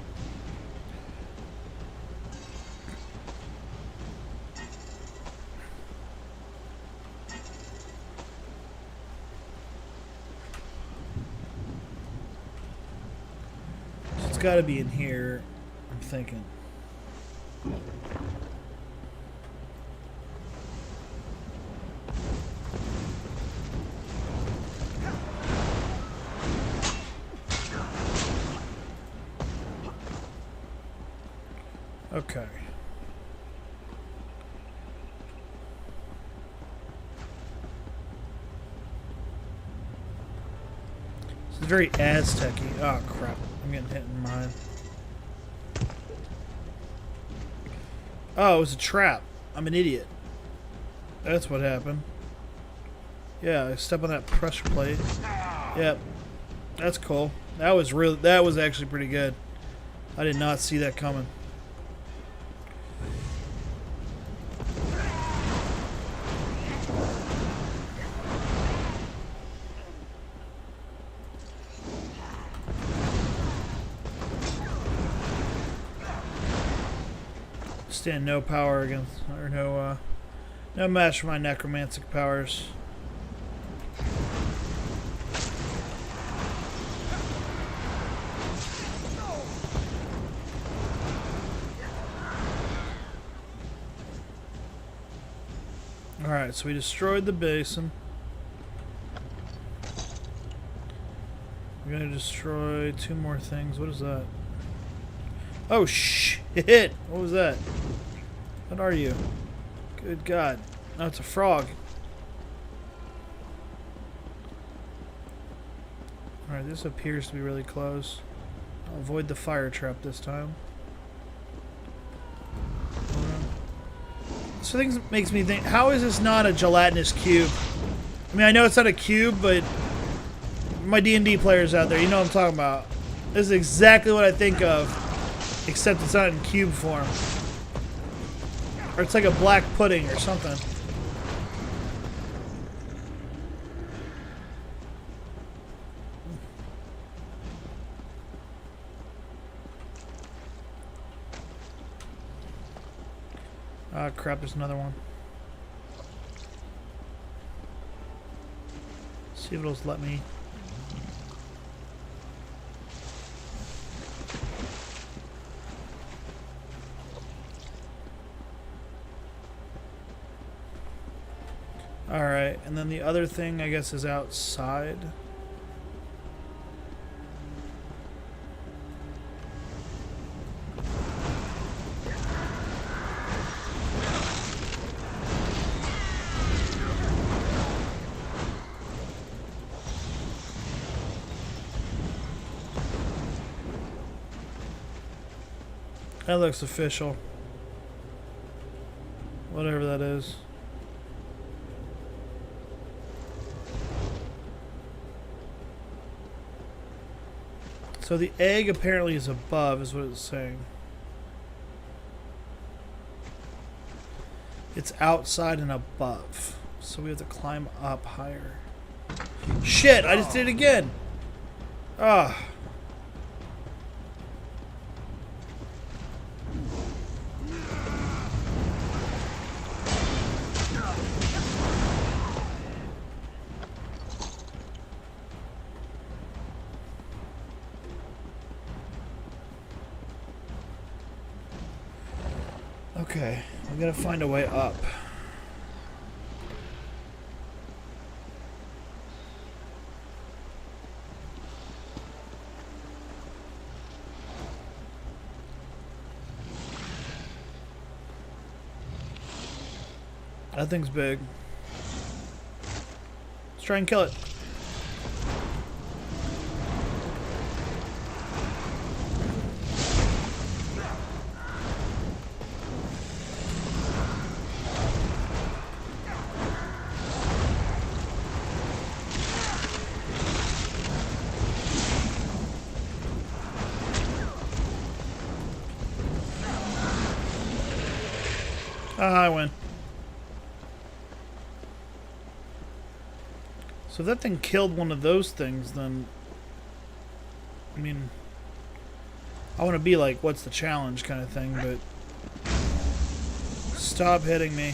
It's got to be in here, I'm thinking. Okay. It's very Aztec-y. Oh crap! I'm getting hit in mine. Oh, it was a trap. I'm an idiot. That's what happened. Yeah, I step on that pressure plate. Yep. That's cool. That was actually pretty good. I did not see that coming. Stand no power against, or no match for my necromantic powers. Alright, so we destroyed the basin. We're gonna destroy 2 more things. What is that? Oh shit! What was that? What are you? Good God. No, it's a frog. Alright, this appears to be really close. I'll avoid the fire trap this time. So things makes me think, how is this not a gelatinous cube? I mean, I know it's not a cube, but my D&D players out there, you know what I'm talking about. This is exactly what I think of, except it's not in cube form. Or it's like a black pudding or something. Ah, crap, there's another one. See if it'll let me. Alright, and then the other thing, I guess, is outside. That looks official. Whatever that is. So the egg apparently is above, is what it's saying. It's outside and above. So we have to climb up higher. Shit, I just did it again! Ah. Okay, we gotta find a way up. That thing's big. Let's try and kill it. I win. So if that thing killed one of those things, then... I mean... I want to be like, what's the challenge kind of thing, but... Stop hitting me.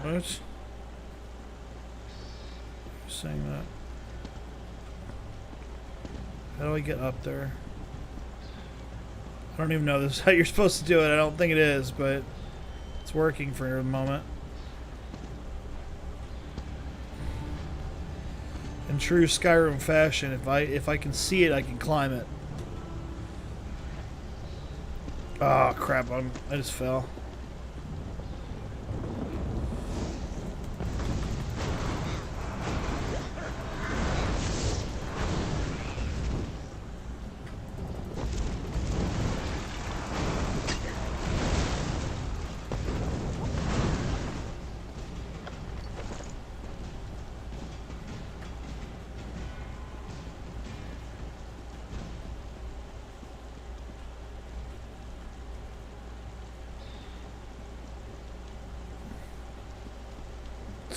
What? You're saying that. How do I get up there? I don't even know this is how you're supposed to do it. I don't think it is, but it's working for the moment. In true Skyrim fashion, if I can see it, I can climb it. Oh crap! I just fell.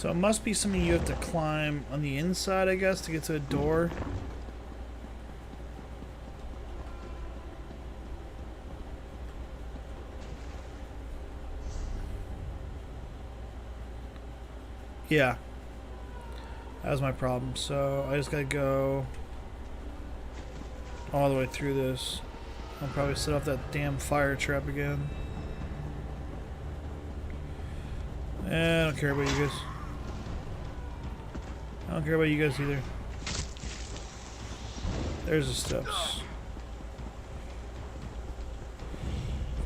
So it must be something you have to climb on the inside, I guess, to get to a door. Yeah. That was my problem. So I just gotta go all the way through this. I'll probably set off that damn fire trap again. I don't care about you guys. I don't care about you guys either. There's the steps.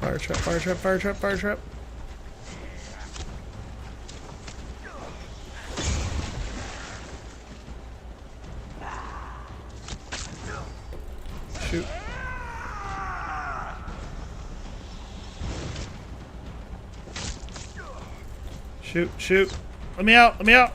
Fire trap, fire trap, fire trap, fire trap. Shoot. Shoot, shoot. Let me out, let me out.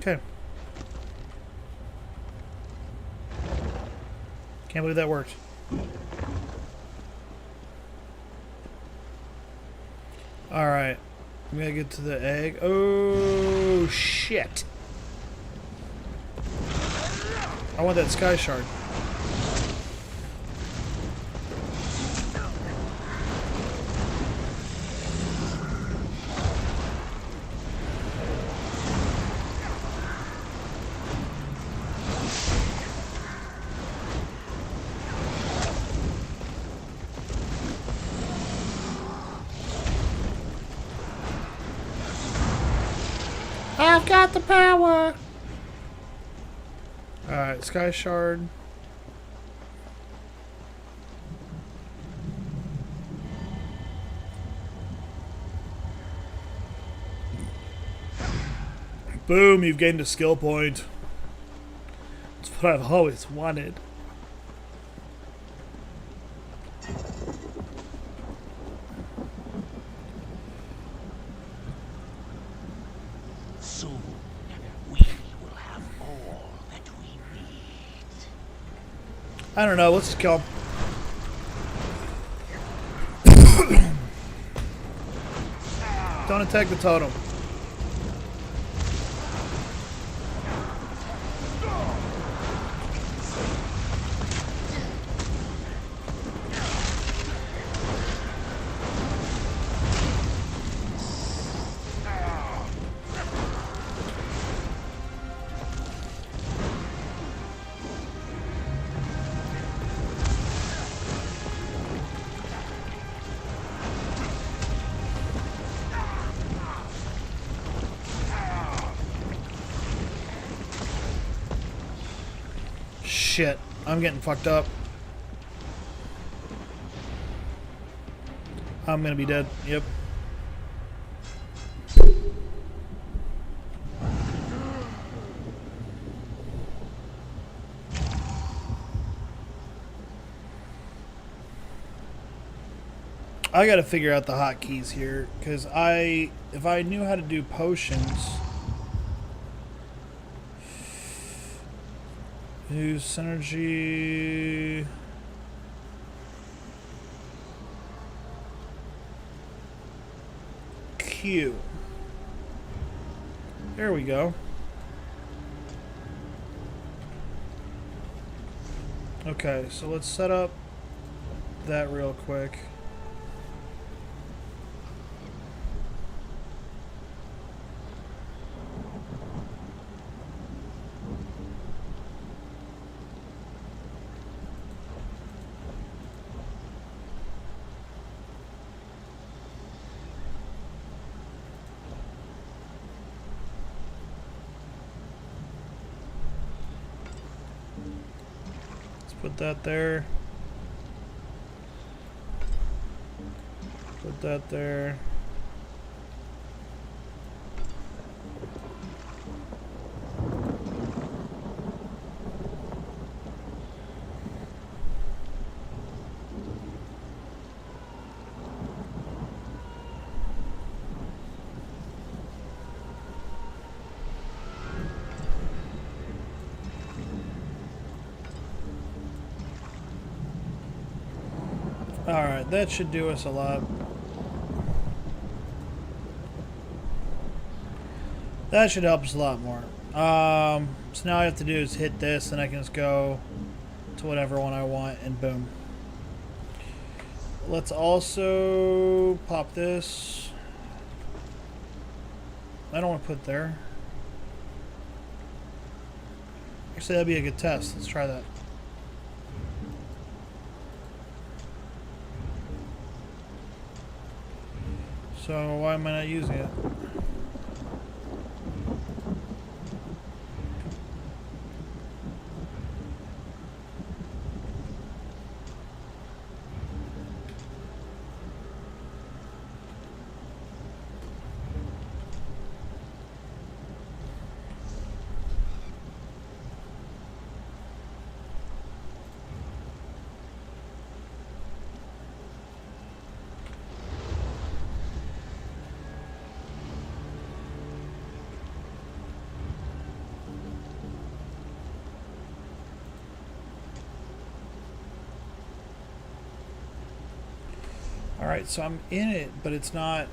Okay. Can't believe that worked. Alright. We gotta get to the egg. Oh, shit. I want that sky shard. I've got the power! Alright, sky shard. Boom, you've gained a skill point. That's what I've always wanted. Soon, we will have all that we need. I don't know, let's just kill him. Don't attack the totem. Shit, I'm getting fucked up. I'm gonna be dead. Yep. I gotta figure out the hotkeys here, because if I knew how to do potions. Use synergy. Q. There we go. Okay, so let's set up that real quick. Put that there. Put that there. Alright, that should do us a lot. That should help us a lot more. So now all I have to do is hit this, and I can just go to whatever one I want, and boom. Let's also pop this. I don't want to put there. Actually, that'd be a good test. Let's try that. So why am I not using it? Alright, so I'm in it, but it's not...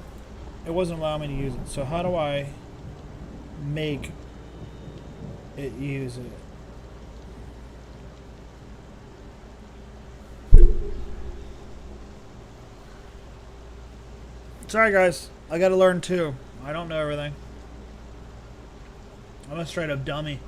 It wasn't allowing me to use it. So how do I make it use it? Sorry guys, I gotta learn too. I don't know everything. I'm a straight up dummy.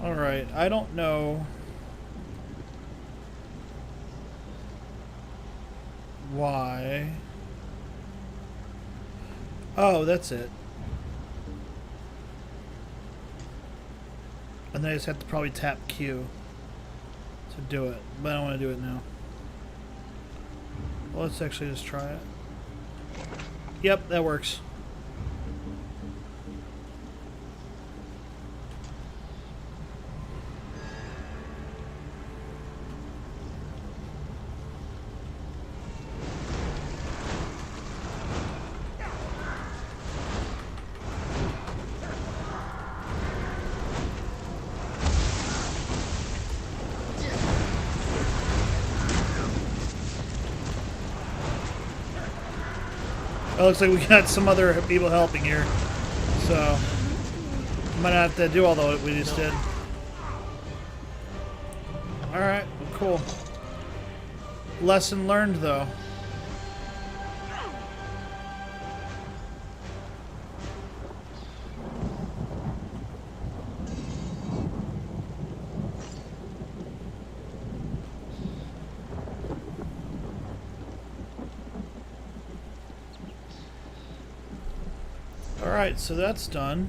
Alright, I don't know why. Oh, that's it. And then I just have to probably tap Q to do it. But I don't want to do it now. Well, let's actually just try it. Yep, that works. It looks like we got some other people helping here, so might not have to do all that we just did. Alright, cool. Lesson learned, though. Alright, so that's done.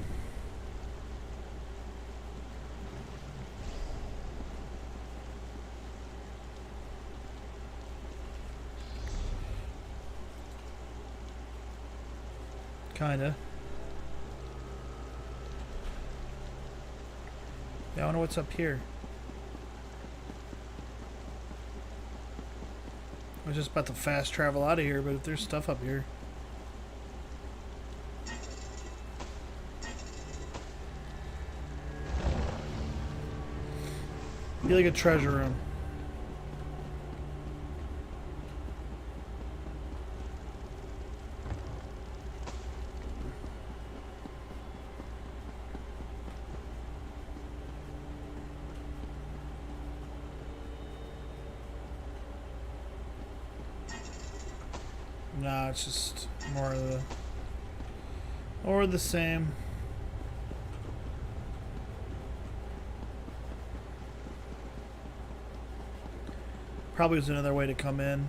Kinda. Yeah, I wonder what's up here. I was just about to fast travel out of here, but if there's stuff up here. Be like a treasure room. Nah, it's just more of the same. Probably was another way to come in.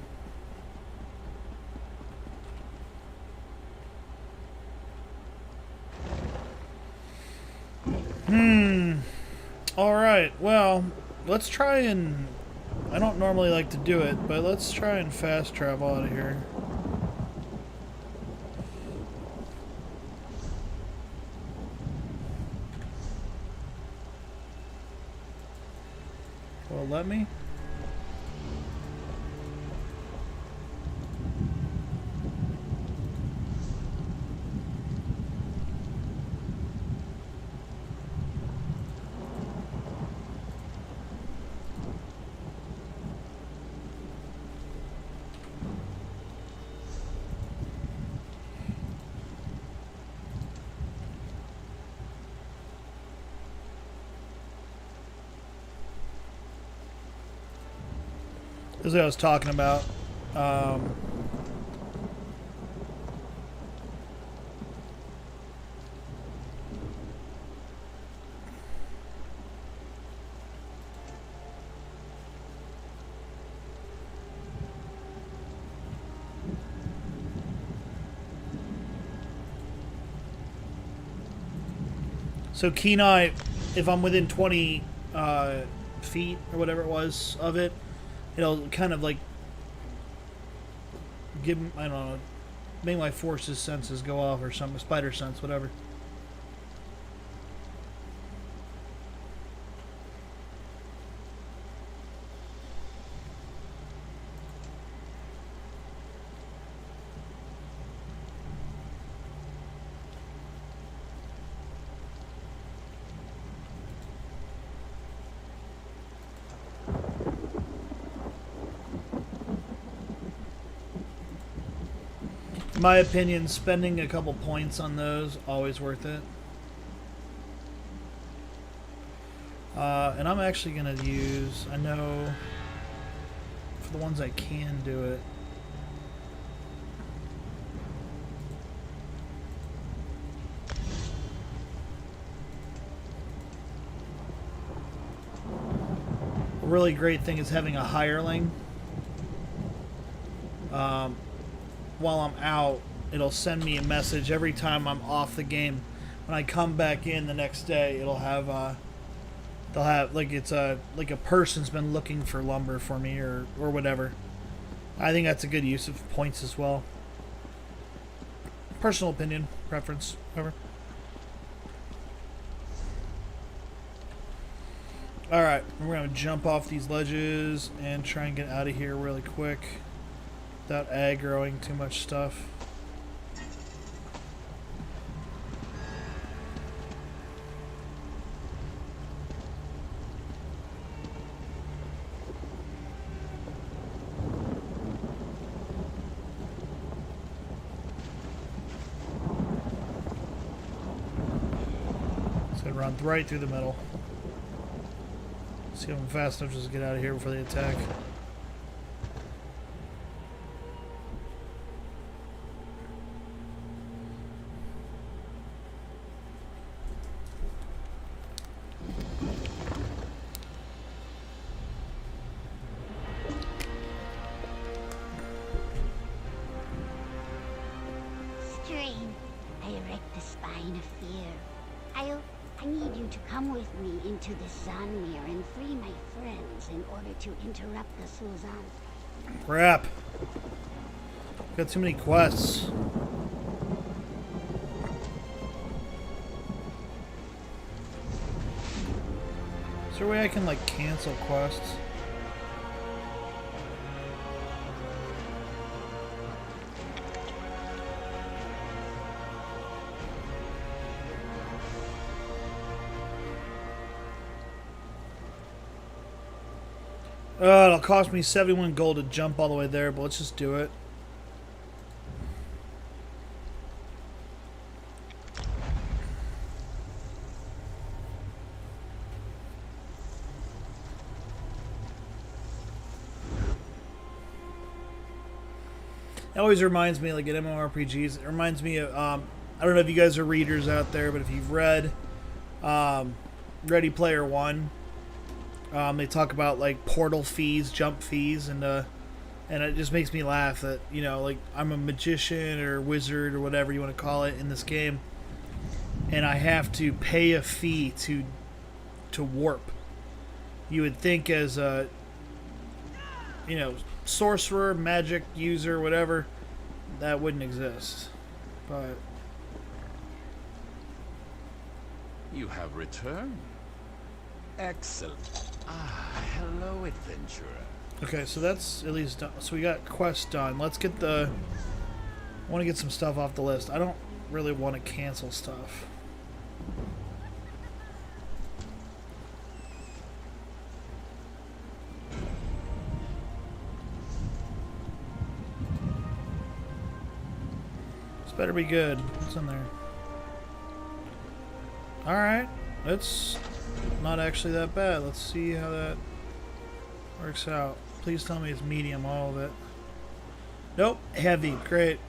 Alright, well, let's let's try and... I don't normally like to do it, but let's try and fast travel out of here. Will it let me? This is what I was talking about. So Kenai, if I'm within 20 feet or whatever it was of it, it'll kind of like give, I don't know, make my forces senses go off or something, spider sense, whatever. In my opinion, spending a couple points on those, always worth it. And I'm actually going to use, I know, for the ones I can do it. A really great thing is having a hireling. While I'm out, it'll send me a message every time I'm off the game. When I come back in the next day, it'll have they'll have like it's like a person's been looking for lumber for me or whatever. I think that's a good use of points as well. Personal opinion, preference, whatever. Alright, we're gonna jump off these ledges and try and get out of here really quick without aggroing too much stuff. So run right through the middle. See if I'm fast enough just to get out of here before they attack. Strain, I erect the spine of fear. I need you to come with me into the Sunmere and free my friends in order to interrupt the Suzan. Crap. Got too many quests. Is there a way I can like cancel quests? It'll cost me 71 gold to jump all the way there, but let's just do it. It always reminds me, like in MMORPGs, it reminds me of, I don't know if you guys are readers out there, but if you've read Ready Player One, they talk about like portal fees, jump fees, and it just makes me laugh that, you know, like I'm a magician or wizard or whatever you want to call it in this game, and I have to pay a fee to warp. you would think as a, you know, sorcerer, magic user, whatever, that wouldn't exist. But You have returned. Excellent. Ah, hello, adventurer. okay, so that's at least done. So we got quest done. Let's get the... I want to get some stuff off the list. I don't really want to cancel stuff. This better be good. What's in there? Alright. That's not actually that bad. Let's see how that works out. Please tell me it's medium, all of it. Nope. Heavy. Great.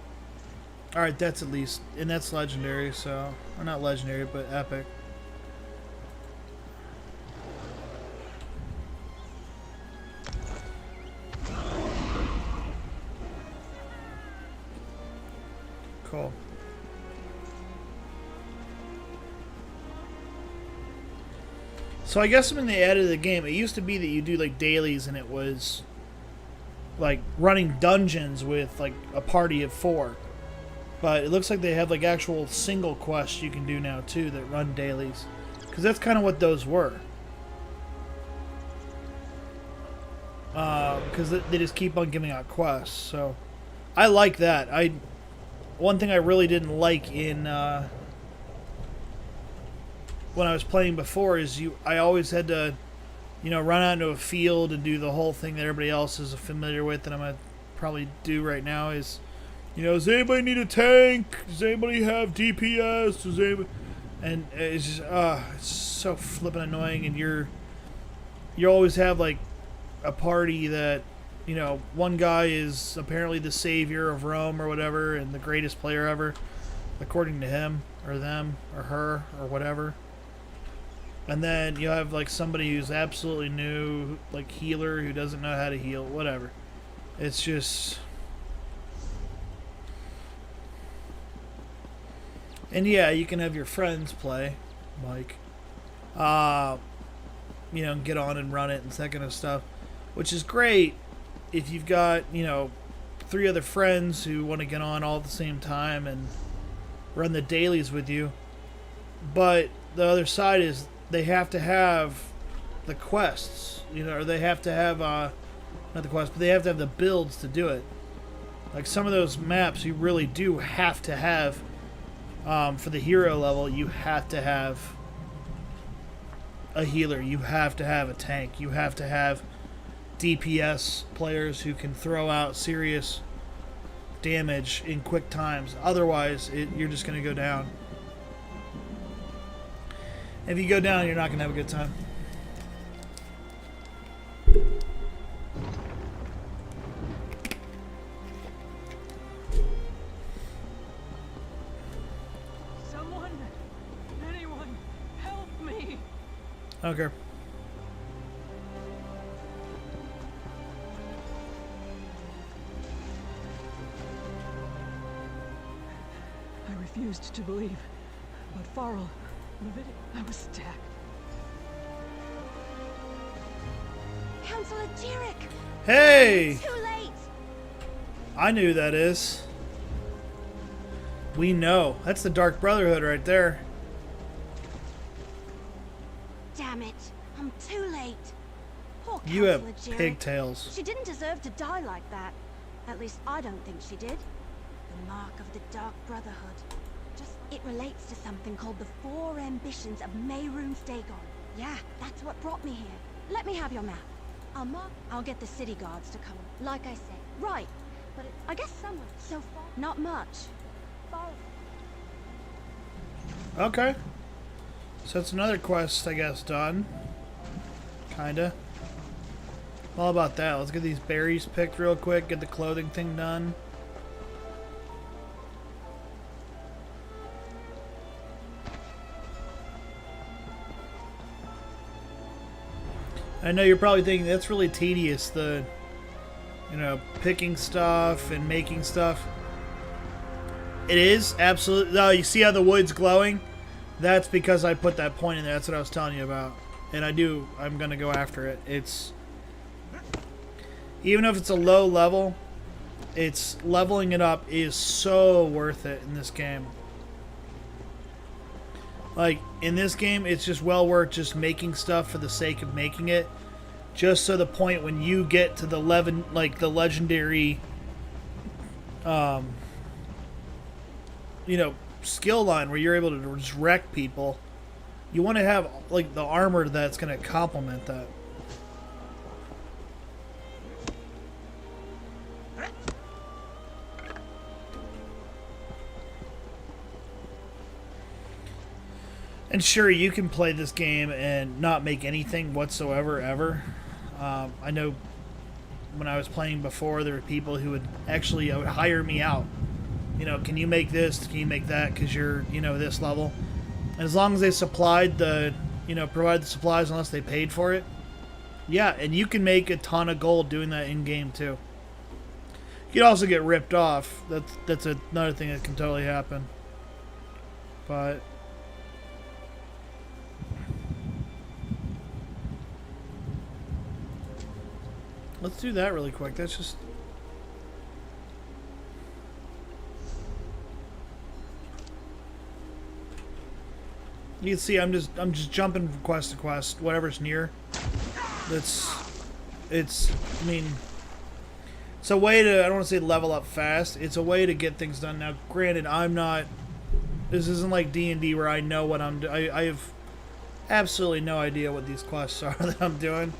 Alright, that's at least... And that's legendary, so... Or not legendary, but epic. Cool. So I guess when they added the game, it used to be that you do like dailies and it was like running dungeons with like a party of 4. But it looks like they have like actual single quests you can do now too that run dailies. Because that's kind of what those were. Because they just keep on giving out quests. So I like that. One thing I really didn't like in when I was playing before is I always had to, you know, run out into a field and do the whole thing that everybody else is familiar with, and I'm gonna probably do right now is, you know, does anybody need a tank? Does anybody have DPS? Does anybody? And it's just it's so flippin' annoying, and you always have like a party that, you know, one guy is apparently the savior of Rome or whatever, and the greatest player ever, according to him or them or her or whatever. And then you have like somebody who's absolutely new, like healer who doesn't know how to heal, whatever. It's just... And yeah, you can have your friends play, like, you know, get on and run it and that kind of stuff, which is great if you've got, you know, 3 other friends who want to get on all at the same time and run the dailies with you. But the other side is they have to have the quests, you know, or they have to have, not the quests, but they have to have the builds to do it. Like some of those maps you really do have to have, for the hero level, you have to have a healer, you have to have a tank, you have to have DPS players who can throw out serious damage in quick times. Otherwise, you're just going to go down. If you go down, you're not going to have a good time. Someone, anyone, help me! Okay. I refused to believe, but Farrell, I was stacked. Counselor Jirik! Hey! Too late! I knew who that is. We know. That's the Dark Brotherhood right there. Damn it! I'm too late. Poor You have Counselor Jirik. pigtails. She didn't deserve to die like that. At least I don't think she did. The mark of the Dark Brotherhood. It relates to something called the 4 Ambitions of Mayroon's Dagon. Yeah, that's what brought me here. Let me have your map. I'll get the city guards to come. Like I said. Right. But I guess somewhere. So far. Not much. Far. Okay. So that's another quest, I guess, done. Kinda. All about that. Let's get these berries picked real quick. Get the clothing thing done. I know you're probably thinking that's really tedious, the, you know, picking stuff and making stuff. It is, absolutely. No, you see how the wood's glowing? That's because I put that point in there. That's what I was telling you about. and I'm gonna go after it. It's even if it's a low level, it's leveling it up is so worth it in this game. Like in this game, it's just well worth just making stuff for the sake of making it, just so the point when you get to the legendary, skill line where you're able to just wreck people, you want to have like the armor that's going to complement that. And sure, you can play this game and not make anything whatsoever, ever. I know when I was playing before, there were people who would hire me out. Can you make this? Can you make that? Because you're, this level. And as long as they supplied provide the supplies unless they paid for it. Yeah, and you can make a ton of gold doing that in-game too. You could also get ripped off. That's another thing that can totally happen. But... let's do that really quick. That's just... you can see I'm just jumping from quest to quest, whatever's near. It's a way to, I don't want to say level up fast. It's a way to get things done. Now, granted, this isn't like D&D where I know what I'm doing. I have absolutely no idea what these quests are that I'm doing.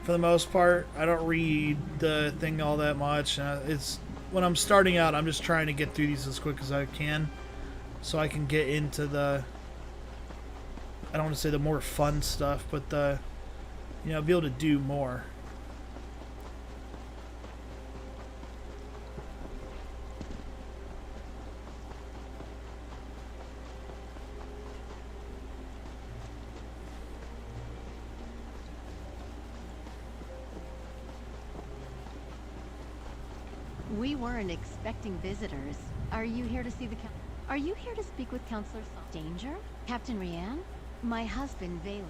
For the most part, I don't read the thing all that much. When I'm starting out, I'm just trying to get through these as quick as I can, so I can get into the, I don't want to say the more fun stuff, but be able to do more. We weren't expecting visitors. Are you here to see the Are you here to speak with Counselor Danger? Captain Rianne? My husband, Valen.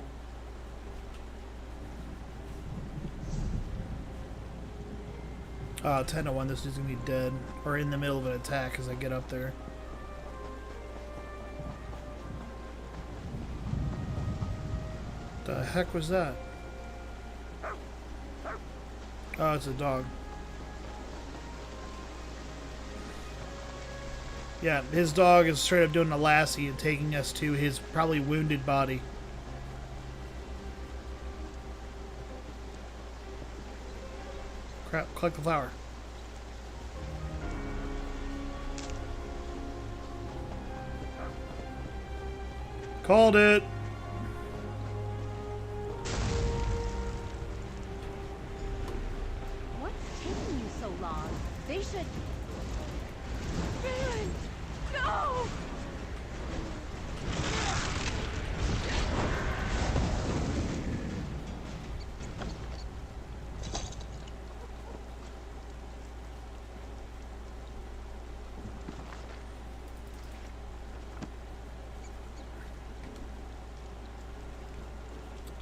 10-1, this dude's gonna be dead. Or in the middle of an attack as I get up there. The heck was that? Oh, it's a dog. Yeah, his dog is straight up doing a lassie and taking us to his probably wounded body. Crap, collect the flower. Called it! What's taking you so long? They should... Valen! No!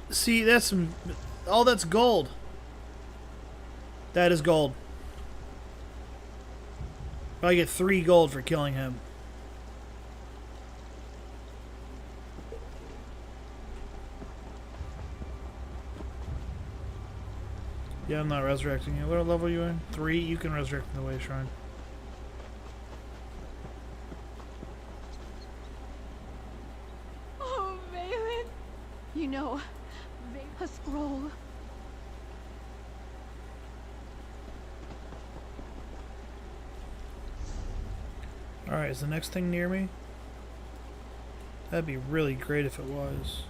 See, all that's gold. That is gold. I get 3 gold for killing him. Yeah, I'm not resurrecting you. What level are you in? 3? You can resurrect in the Way Shrine. Oh, Valen! You know, a scroll. Alright, is the next thing near me? That'd be really great if it was.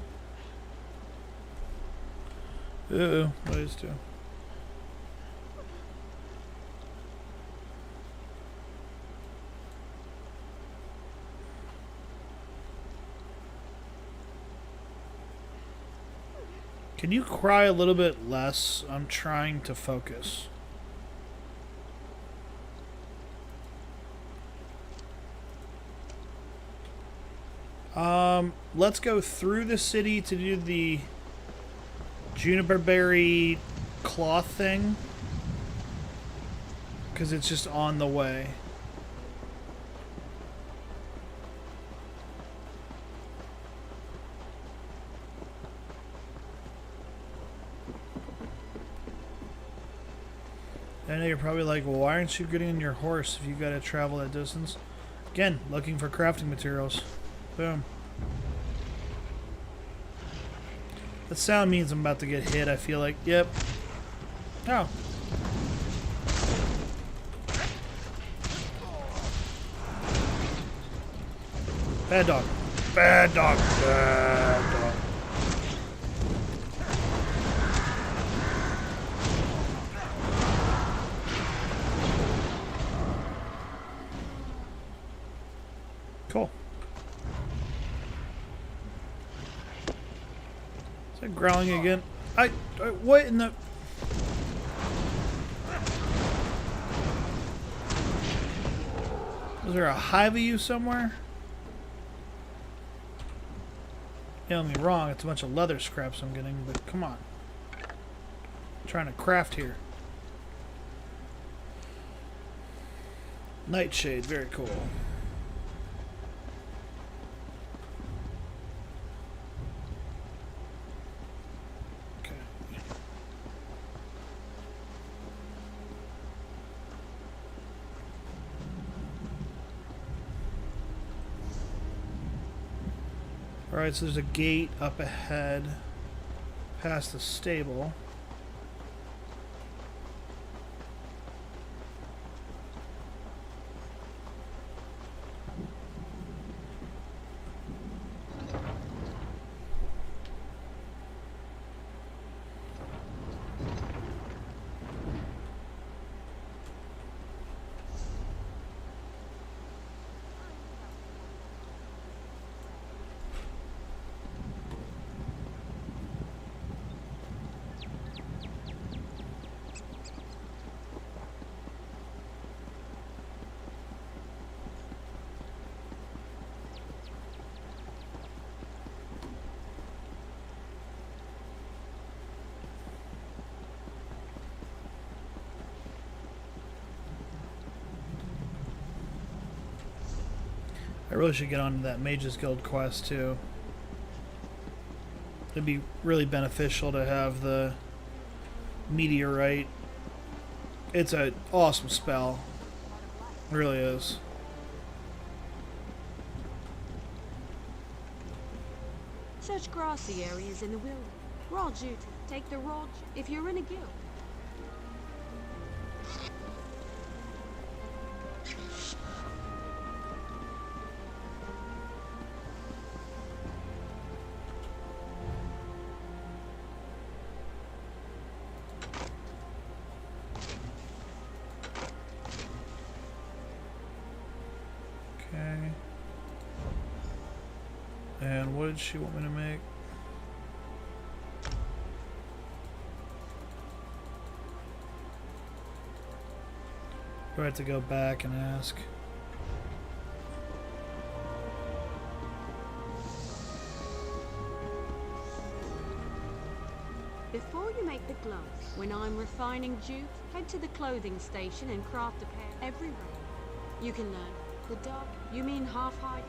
Uh-oh, what is two? Can you cry a little bit less? I'm trying to focus. Let's go through the city to do the juniper berry cloth thing. Because it's just on the way. I know you're probably like, well, why aren't you getting on your horse if you gotta travel that distance? Again, looking for crafting materials. Boom. That sound means I'm about to get hit, I feel like. Yep. Oh. Bad dog. Bad dog. Bad dog. Cool. Is that growling again? What in the... Was there a hive of you somewhere? Don't get me wrong, it's a bunch of leather scraps I'm getting, but come on. I'm trying to craft here. Nightshade, very cool. Alright, so there's a gate up ahead past the stable. I really should get onto that Mage's Guild quest too. It'd be really beneficial to have the meteorite. It's an awesome spell. It really is. Search grassy areas in the wilderness. Raw duty. Take the raw if you're in a guild. And what did she want me to make? Do I have to go back and ask? Before you make the gloves, when I'm refining jute, head to the clothing station and craft a pair every round. You can learn. The dark, you mean half-hide?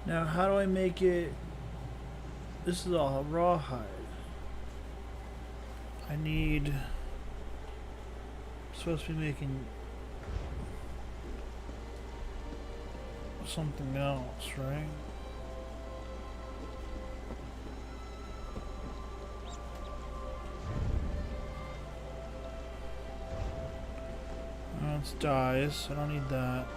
Now, how do I make it? This is all rawhide. I need. I'm supposed to be making something else, right? Oh, it's dyes. I don't need that.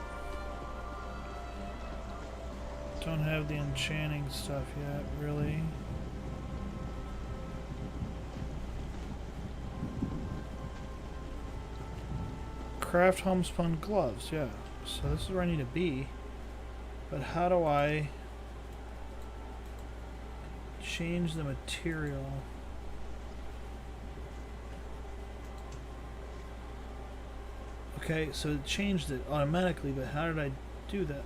Don't have the enchanting stuff yet, really. Craft homespun gloves, yeah. So this is where I need to be. But how do I change the material? Okay, so it changed it automatically, but how did I do that?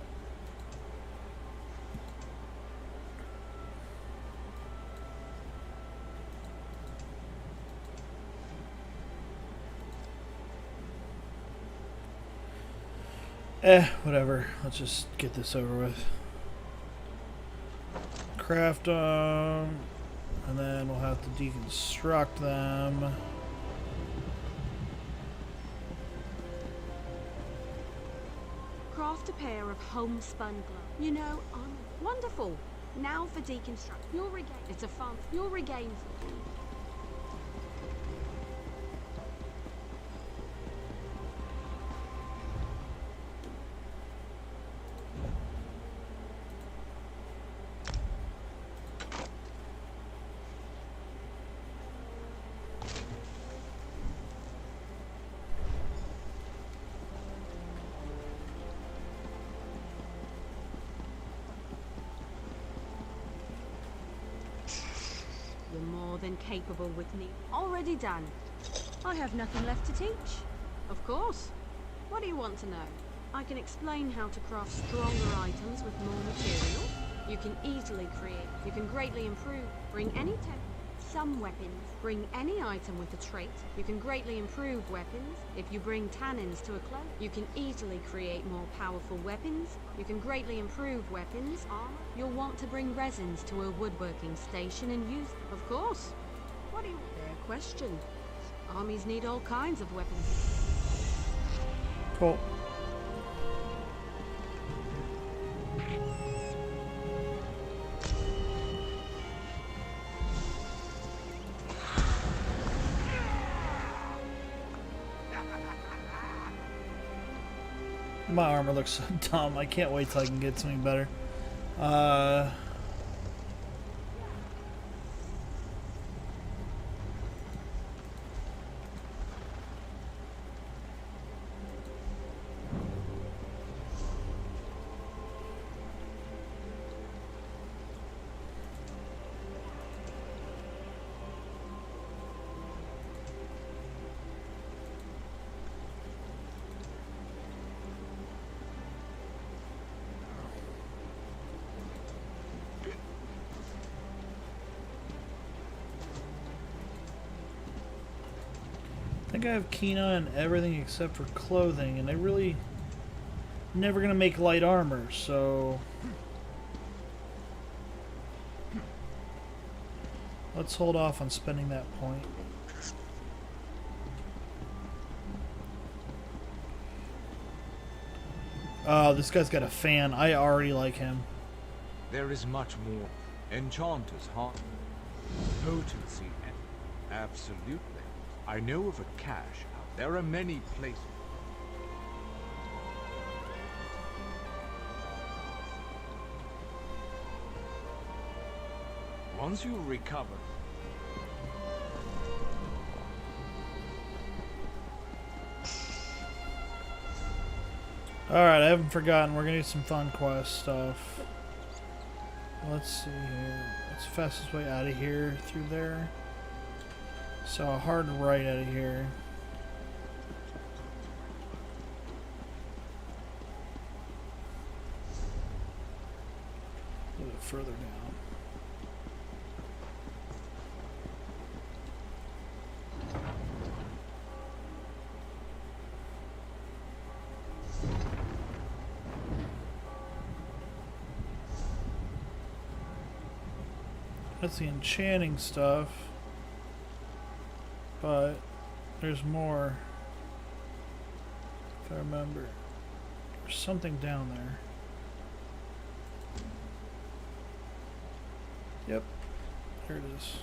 Whatever. Let's just get this over with. Craft them, and then we'll have to deconstruct them. Craft a pair of homespun gloves. You know, I'm wonderful. Now for deconstruct. You'll regain. It's a fun. You'll regain. You're more than capable with me. Already done. I have nothing left to teach. Of course. What do you want to know? I can explain how to craft stronger items with more material. You can easily create. You can greatly improve. Bring any some weapons. Bring any item with a trait. You can greatly improve weapons. If you bring tannins to a cloak, you can easily create more powerful weapons. You can greatly improve weapons. Armor. You'll want to bring resins to a woodworking station and use them. Of course. What do you... Fair question. Armies need all kinds of weapons. Cool. My armor looks so dumb. I can't wait till I can get something better. I think I have Kina and everything except for clothing, and I really never gonna make light armor, so let's hold off on spending that point. Oh, this guy's got a fan. I already like him. There is much more. Enchanters, huh? Potency. Absolutely. I know of a cache. There are many places. Once you recover. Alright, I haven't forgotten. We're gonna do some fun quest stuff. Let's see here. What's the fastest way out of here? Through there. So a hard right out of here. A little bit further down. That's the enchanting stuff. But there's more, if I remember. There's something down there. Yep, there it is.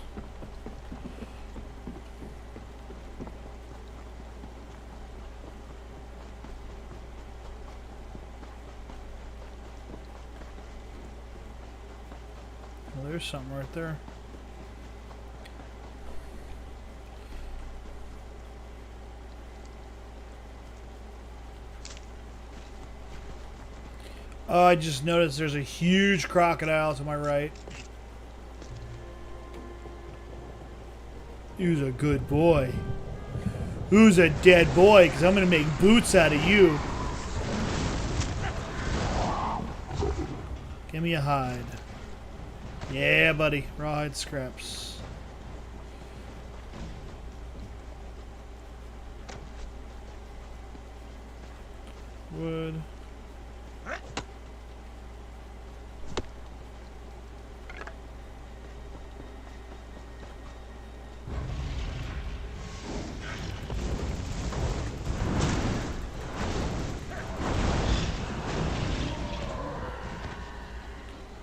Well, there's something right there. Oh, I just noticed there's a huge crocodile to my right. Who's a good boy? Who's a dead boy? Because I'm going to make boots out of you. Give me a hide. Yeah, buddy. Rawhide scraps. Wood.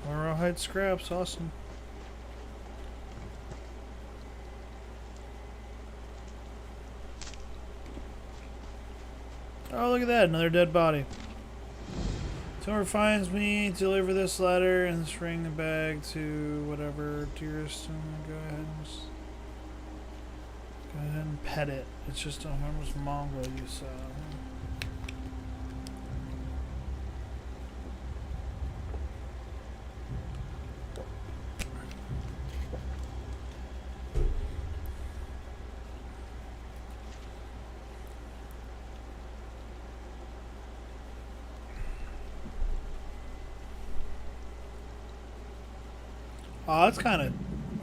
Rawhide scraps, awesome. Oh, look at that, another dead body. Whoever finds me, deliver this letter and this ring bag to whatever dearest. Go ahead and pet it. It's just a harmless mongrel you saw. Oh, that's kind of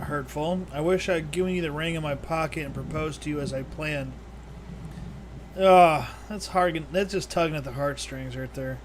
hurtful. I wish I'd given you the ring in my pocket and proposed to you as I planned. Oh, that's hard. That's just tugging at the heartstrings right there.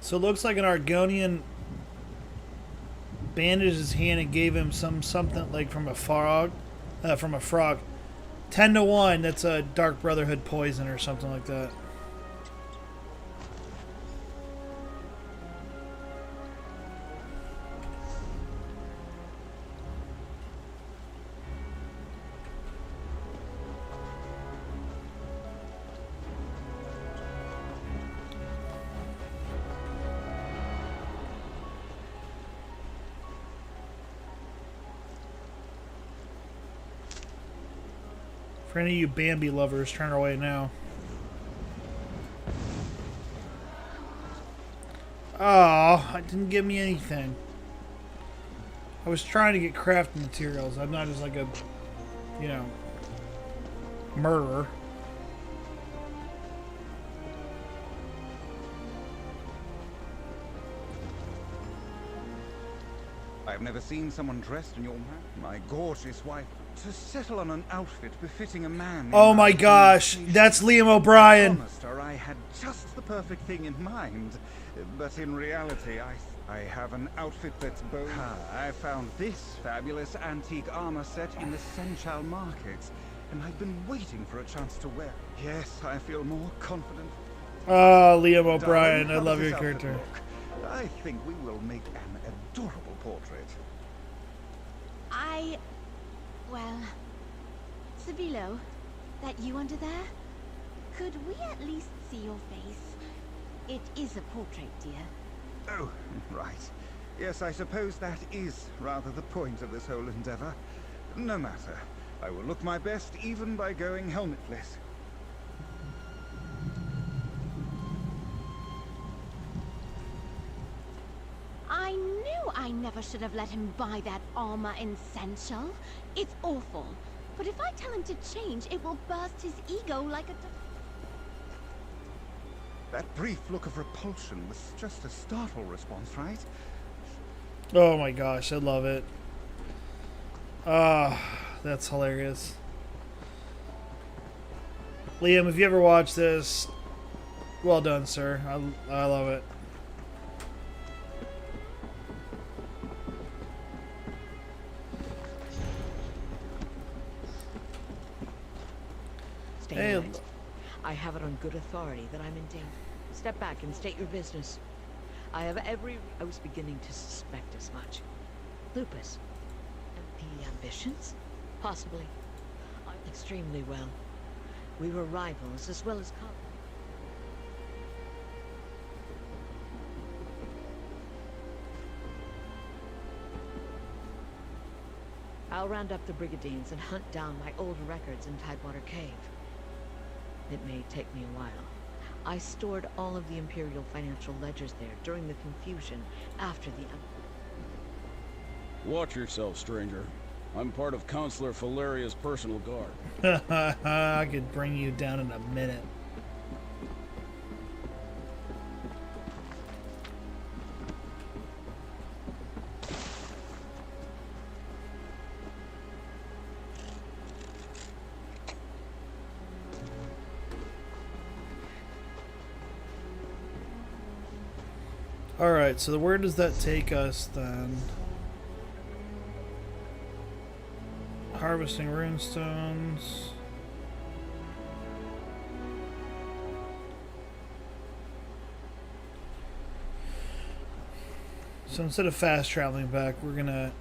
So it looks like an Argonian bandaged his hand and gave him something like from a frog. 10-1. That's a Dark Brotherhood poison or something like that. For any of you Bambi lovers, turn away now. Oh, it didn't give me anything. I was trying to get crafting materials. I'm not just like a, you know, murderer. I've never seen someone dressed in your manner, my gorgeous wife. To settle on an outfit befitting a man. Oh my gosh, that's Liam O'Brien. I promised her I had just the perfect thing in mind, but in reality, I have an outfit that's both. I found this fabulous antique armor set in the Senchal market, and I've been waiting for a chance to wear. Yes, I feel more confident. Oh, Liam O'Brien, I love your character. I think we will make an adorable portrait. Well, Sevilo, that you under there? Could we at least see your face? It is a portrait, dear. Oh, right. Yes, I suppose that is rather the point of this whole endeavor. No matter. I will look my best even by going helmetless. I knew I never should have let him buy that armor in Senchal. It's awful. But if I tell him to change, it will burst his ego like a... That brief look of repulsion was just a startled response, right? Oh my gosh, I love it. Ah, that's hilarious. Liam, if you ever watch this, well done, sir. I love it. Stay alert. I have it on good authority that I'm in danger. Step back and state your business. I have every... I was beginning to suspect as much. Lupus. And the ambitions? Possibly. Extremely well. We were rivals as well as colleagues. I'll round up the Brigadines and hunt down my old records in Tidewater Cave. It may take me a while. I stored all of the Imperial financial ledgers there during the confusion after the... Watch yourself, stranger. I'm part of Counselor Faleria's personal guard. I could bring you down in a minute. Alright, so where does that take us then? Harvesting runestones. So instead of fast traveling back, we're gonna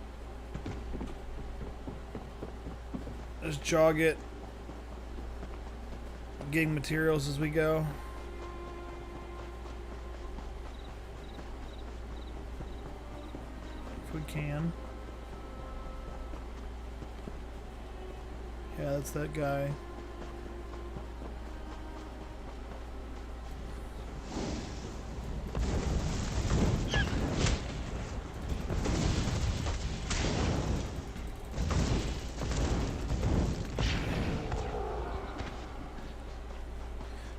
just jog it, getting materials as we go. If we can. Yeah, that's that guy.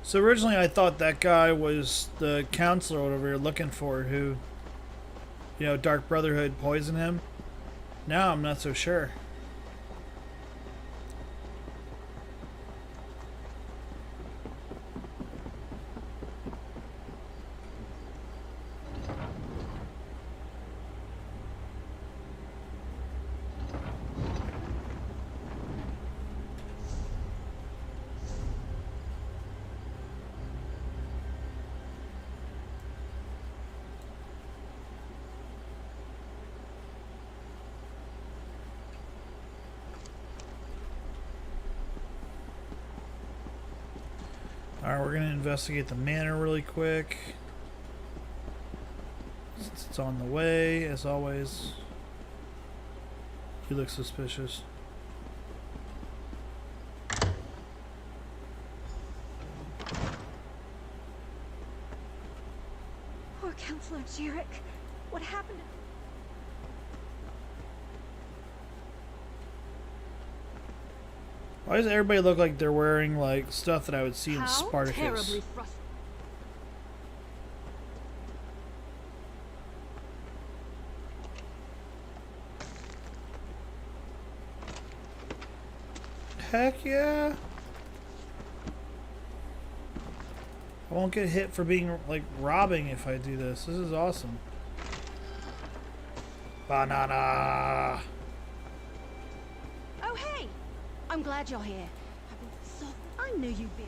So originally I thought that guy was the counselor or whatever you're looking for who, you know, Dark Brotherhood poisoned him. Now I'm not so sure. Alright, we're going to investigate the manor really quick. Since it's on the way, as always. You look suspicious. Poor Counselor Jurek. What happened to... Why does everybody look like they're wearing like stuff that I would see in Spartacus? Terribly frustrating. Heck yeah! I won't get hit for being like robbing if I do this. This is awesome. Banana! Oh, hey! I'm glad you're here. I've been so... I knew you'd be...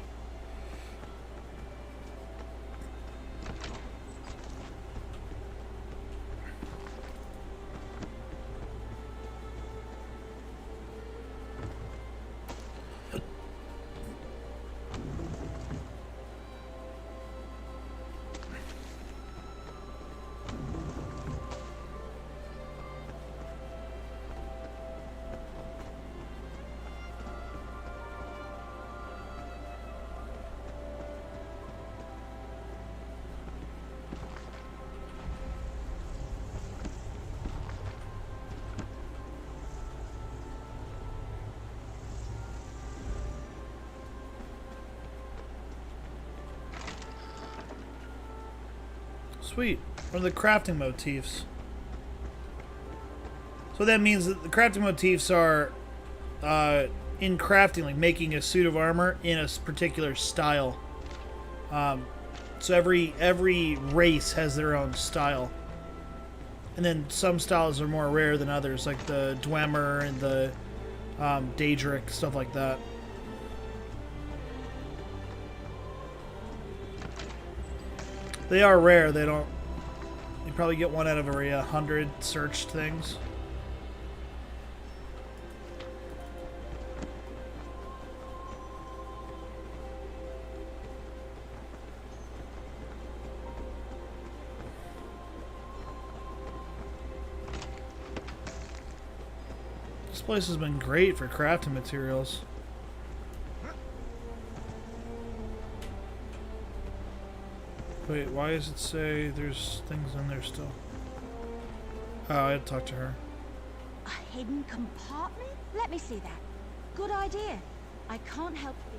Sweet. What are the crafting motifs? So that means that the crafting motifs are in crafting, like making a suit of armor in a particular style. So every race has their own style. And then some styles are more rare than others, like the Dwemer and the Daedric, stuff like that. They are rare. They don't... You probably get one out of every 100 searched things. This place has been great for crafting materials. Wait, why does it say there's things in there still? Oh, I had to talk to her. A hidden compartment? Let me see that. Good idea. I can't help but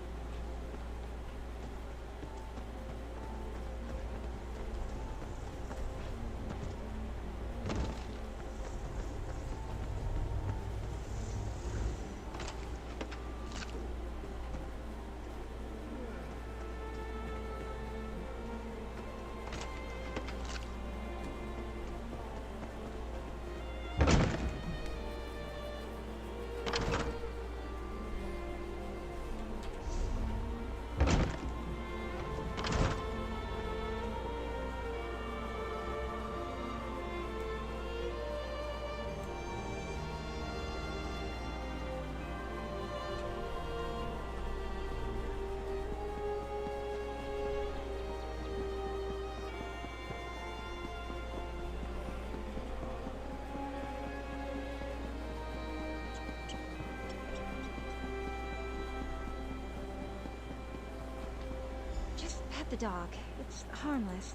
pet the dog. It's harmless.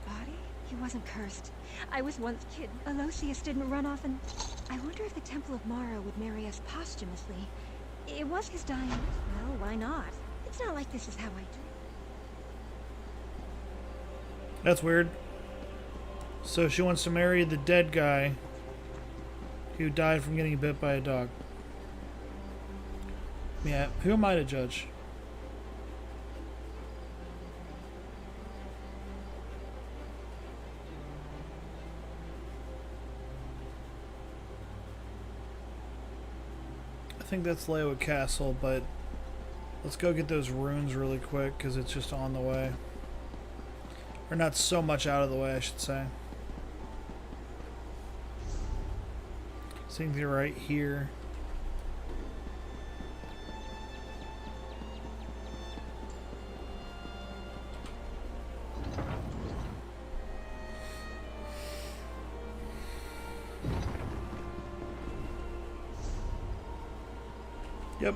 Body? He wasn't cursed. I was once kid. Aloysius didn't run off and... I wonder if the Temple of Mara would marry us posthumously. It was his dying... Well, why not? It's not like this is how I do. That's weird. So she wants to marry the dead guy who died from getting bit by a dog. Yeah, who am I to judge? I think that's Leowood Castle, but let's go get those runes really quick because it's just on the way. Or not so much out of the way, I should say. I think they're right here. Yep.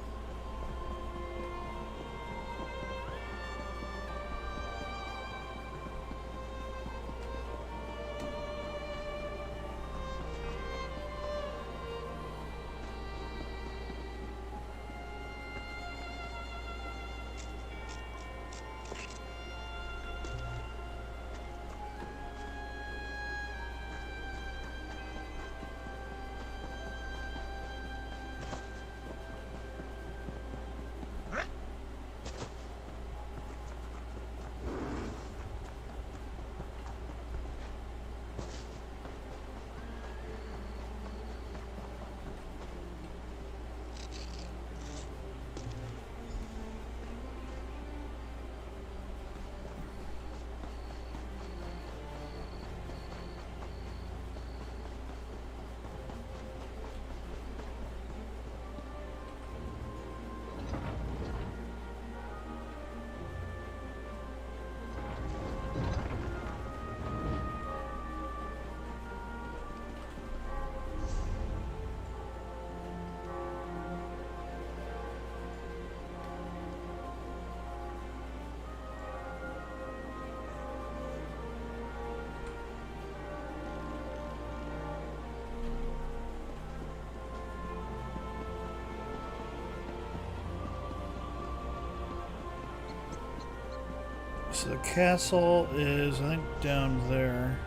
So the castle is, I think, down there.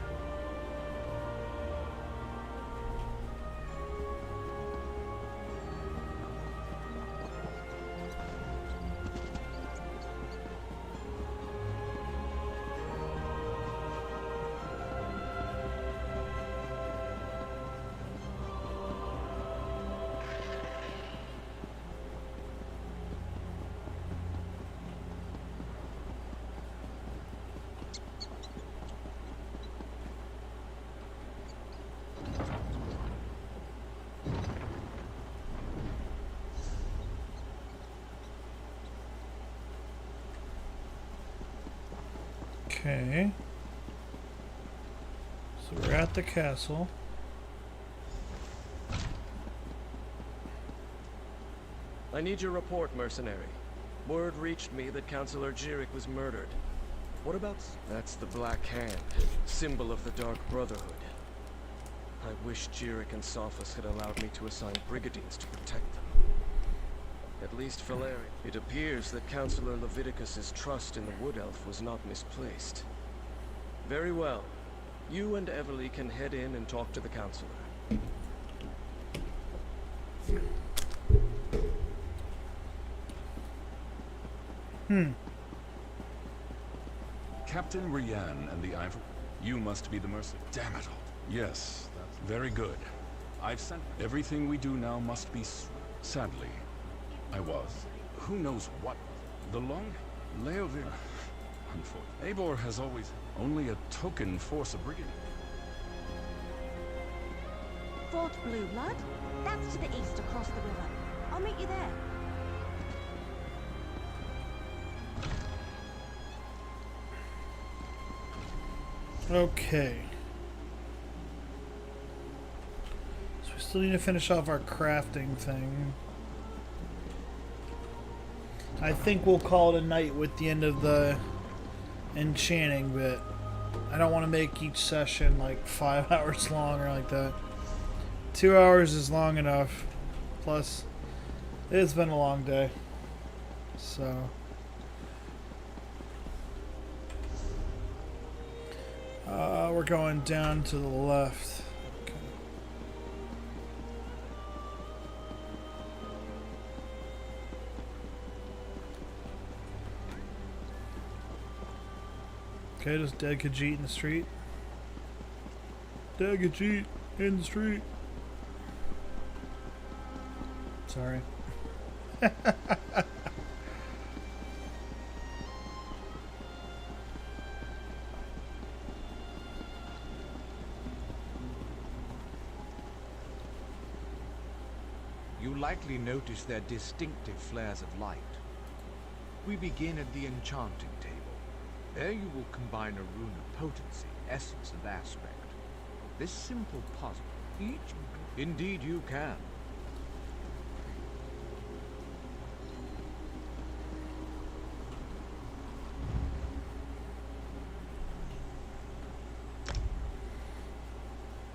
Okay. So we're at the castle. I need your report, mercenary. Word reached me that Councillor Jirik was murdered. What about... That's the Black Hand, symbol of the Dark Brotherhood. I wish Jirik and Sophus had allowed me to assign Brigadines to protect them. At least Valeri. It appears that Councillor Leviticus's trust in the Wood Elf was not misplaced. Very well. You and Everly can head in and talk to the Councillor. Captain Rian and the Ivory. You must be the mercenary. Damn it all. Yes, that's very good. I've sent everything we do now must be sadly. I was. Who knows what? The long Leovir. Unfortunately. Eivor has always only a token force of brigade. Fort Blue Blood? That's to the east across the river. I'll meet you there. Okay. So we still need to finish off our crafting thing. I think we'll call it a night with the end of the enchanting bit. I don't want to make each session like 5 hours long or like that. 2 hours is long enough. Plus, it's been a long day. So... we're going down to the left. Okay, just dead Khajiit in the street. Dead Khajiit in the street. Sorry. You likely notice their distinctive flares of light. We begin at the enchanting table. There you will combine a rune of potency, essence, and aspect. This simple puzzle, each... Indeed you can.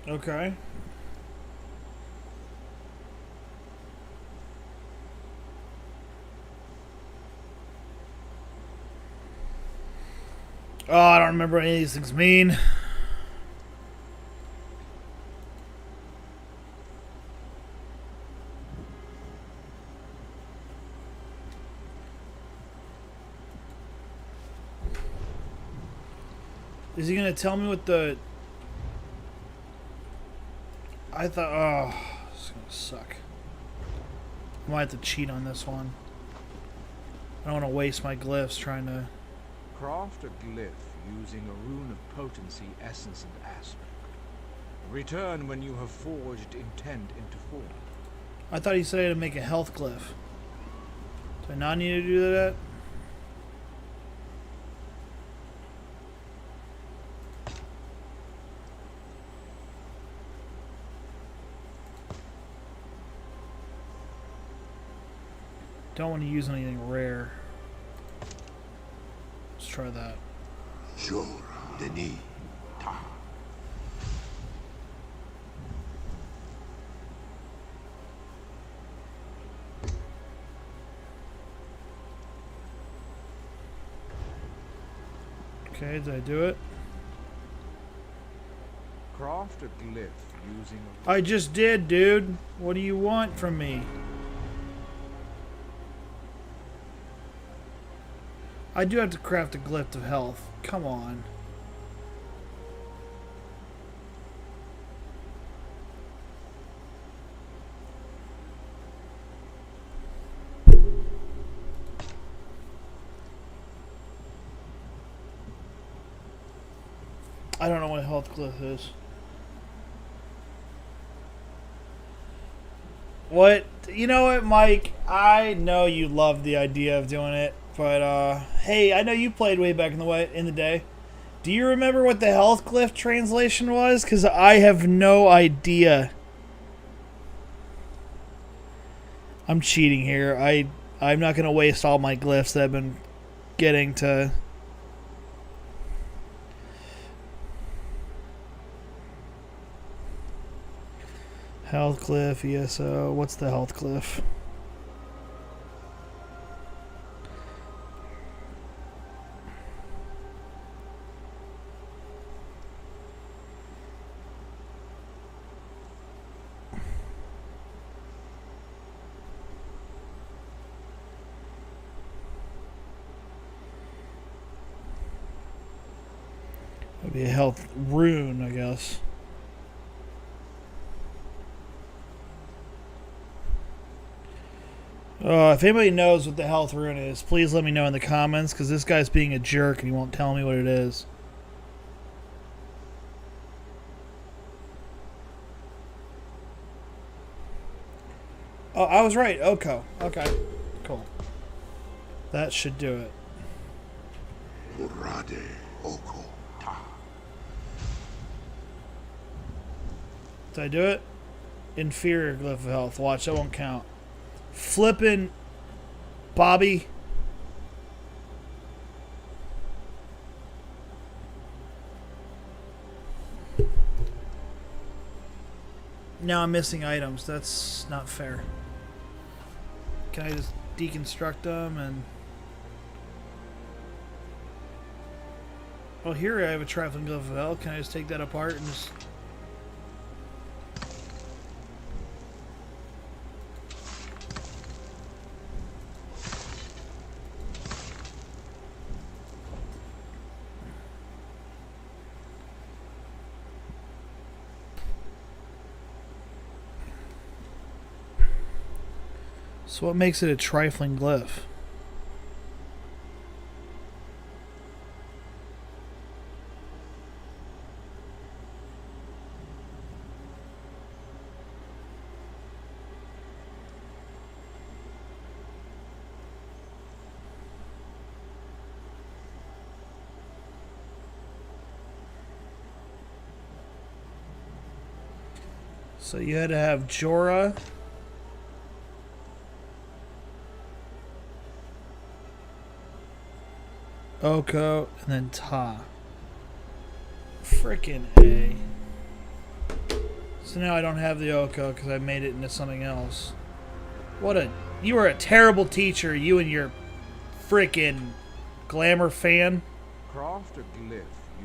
Okay. Oh, I don't remember what any of these things mean. Is he gonna tell me what the... I thought... Oh, this is gonna suck. I might have to cheat on this one. I don't want to waste my glyphs trying to... Craft a glyph using a rune of potency, essence, and aspect. Return when you have forged intent into form. I thought he said I had to make a health glyph. Do I not need to do that? Don't want to use anything rare. Let's try that. Sure, Denis. Okay, did I do it? Craft a glyph using a... I just did, dude. What do you want from me? I do have to craft a glyph of health. Come on. I don't know what a health glyph is. What? You know what, Mike? I know you love the idea of doing it, but hey, I know you played way back in the day. Do you remember what the health glyph translation was? Because I have no idea. I'm cheating here. I'm not gonna waste all my glyphs that I've been getting to. Health glyph, ESO. What's the health glyph? That'd be a health rune, I guess. If anybody knows what the health rune is, please let me know in the comments, because this guy's being a jerk and he won't tell me what it is. Oh, I was right. Oko. Okay. Cool. That should do it. Horde, Oko. Did I do it? Inferior glyph of health. Watch, that won't count. Flippin' Bobby. Now I'm missing items. That's not fair. Can I just deconstruct them and... Well, here I have a trifling glyph of health. Can I just take that apart and just... So what makes it a trifling glyph? So you had to have Jorah. Oko, and then Ta. Frickin' A. So now I don't have the Oko because I made it into something else. What a... You are a terrible teacher, you and your frickin' glamour fan. Craft a glyph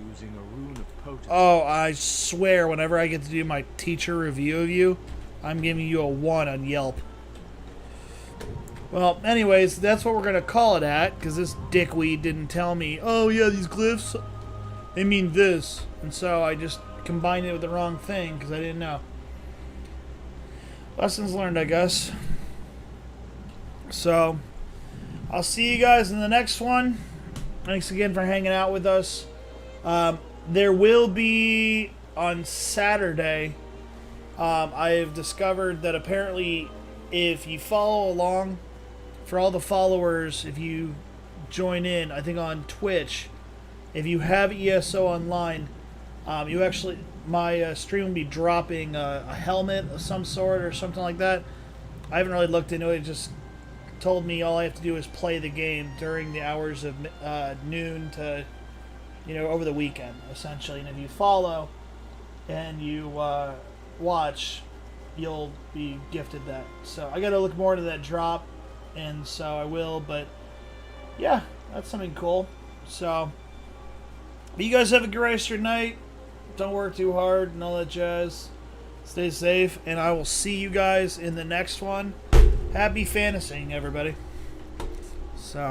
using a rune of potency. Oh, I swear, whenever I get to do my teacher review of you, I'm giving you a 1 on Yelp. Well, anyways, that's what we're going to call it at, because this dickweed didn't tell me, oh yeah, these glyphs, they mean this. And so I just combined it with the wrong thing, because I didn't know. Lessons learned, I guess. So, I'll see you guys in the next one. Thanks again for hanging out with us. There will be, on Saturday, I have discovered that apparently if you follow along, for all the followers, if you join in, I think on Twitch, if you have ESO online, you actually, my stream will be dropping a helmet of some sort or something like that. I haven't really looked into it. It just told me all I have to do is play the game during the hours of noon to, over the weekend, essentially. And if you follow and you watch, you'll be gifted that. So I gotta look more into that drop, and so I will, but yeah, that's something cool. So you guys have a great rest of your night. Don't work too hard and all that jazz. Stay safe, and I will see you guys in the next one. Happy fantasying, everybody.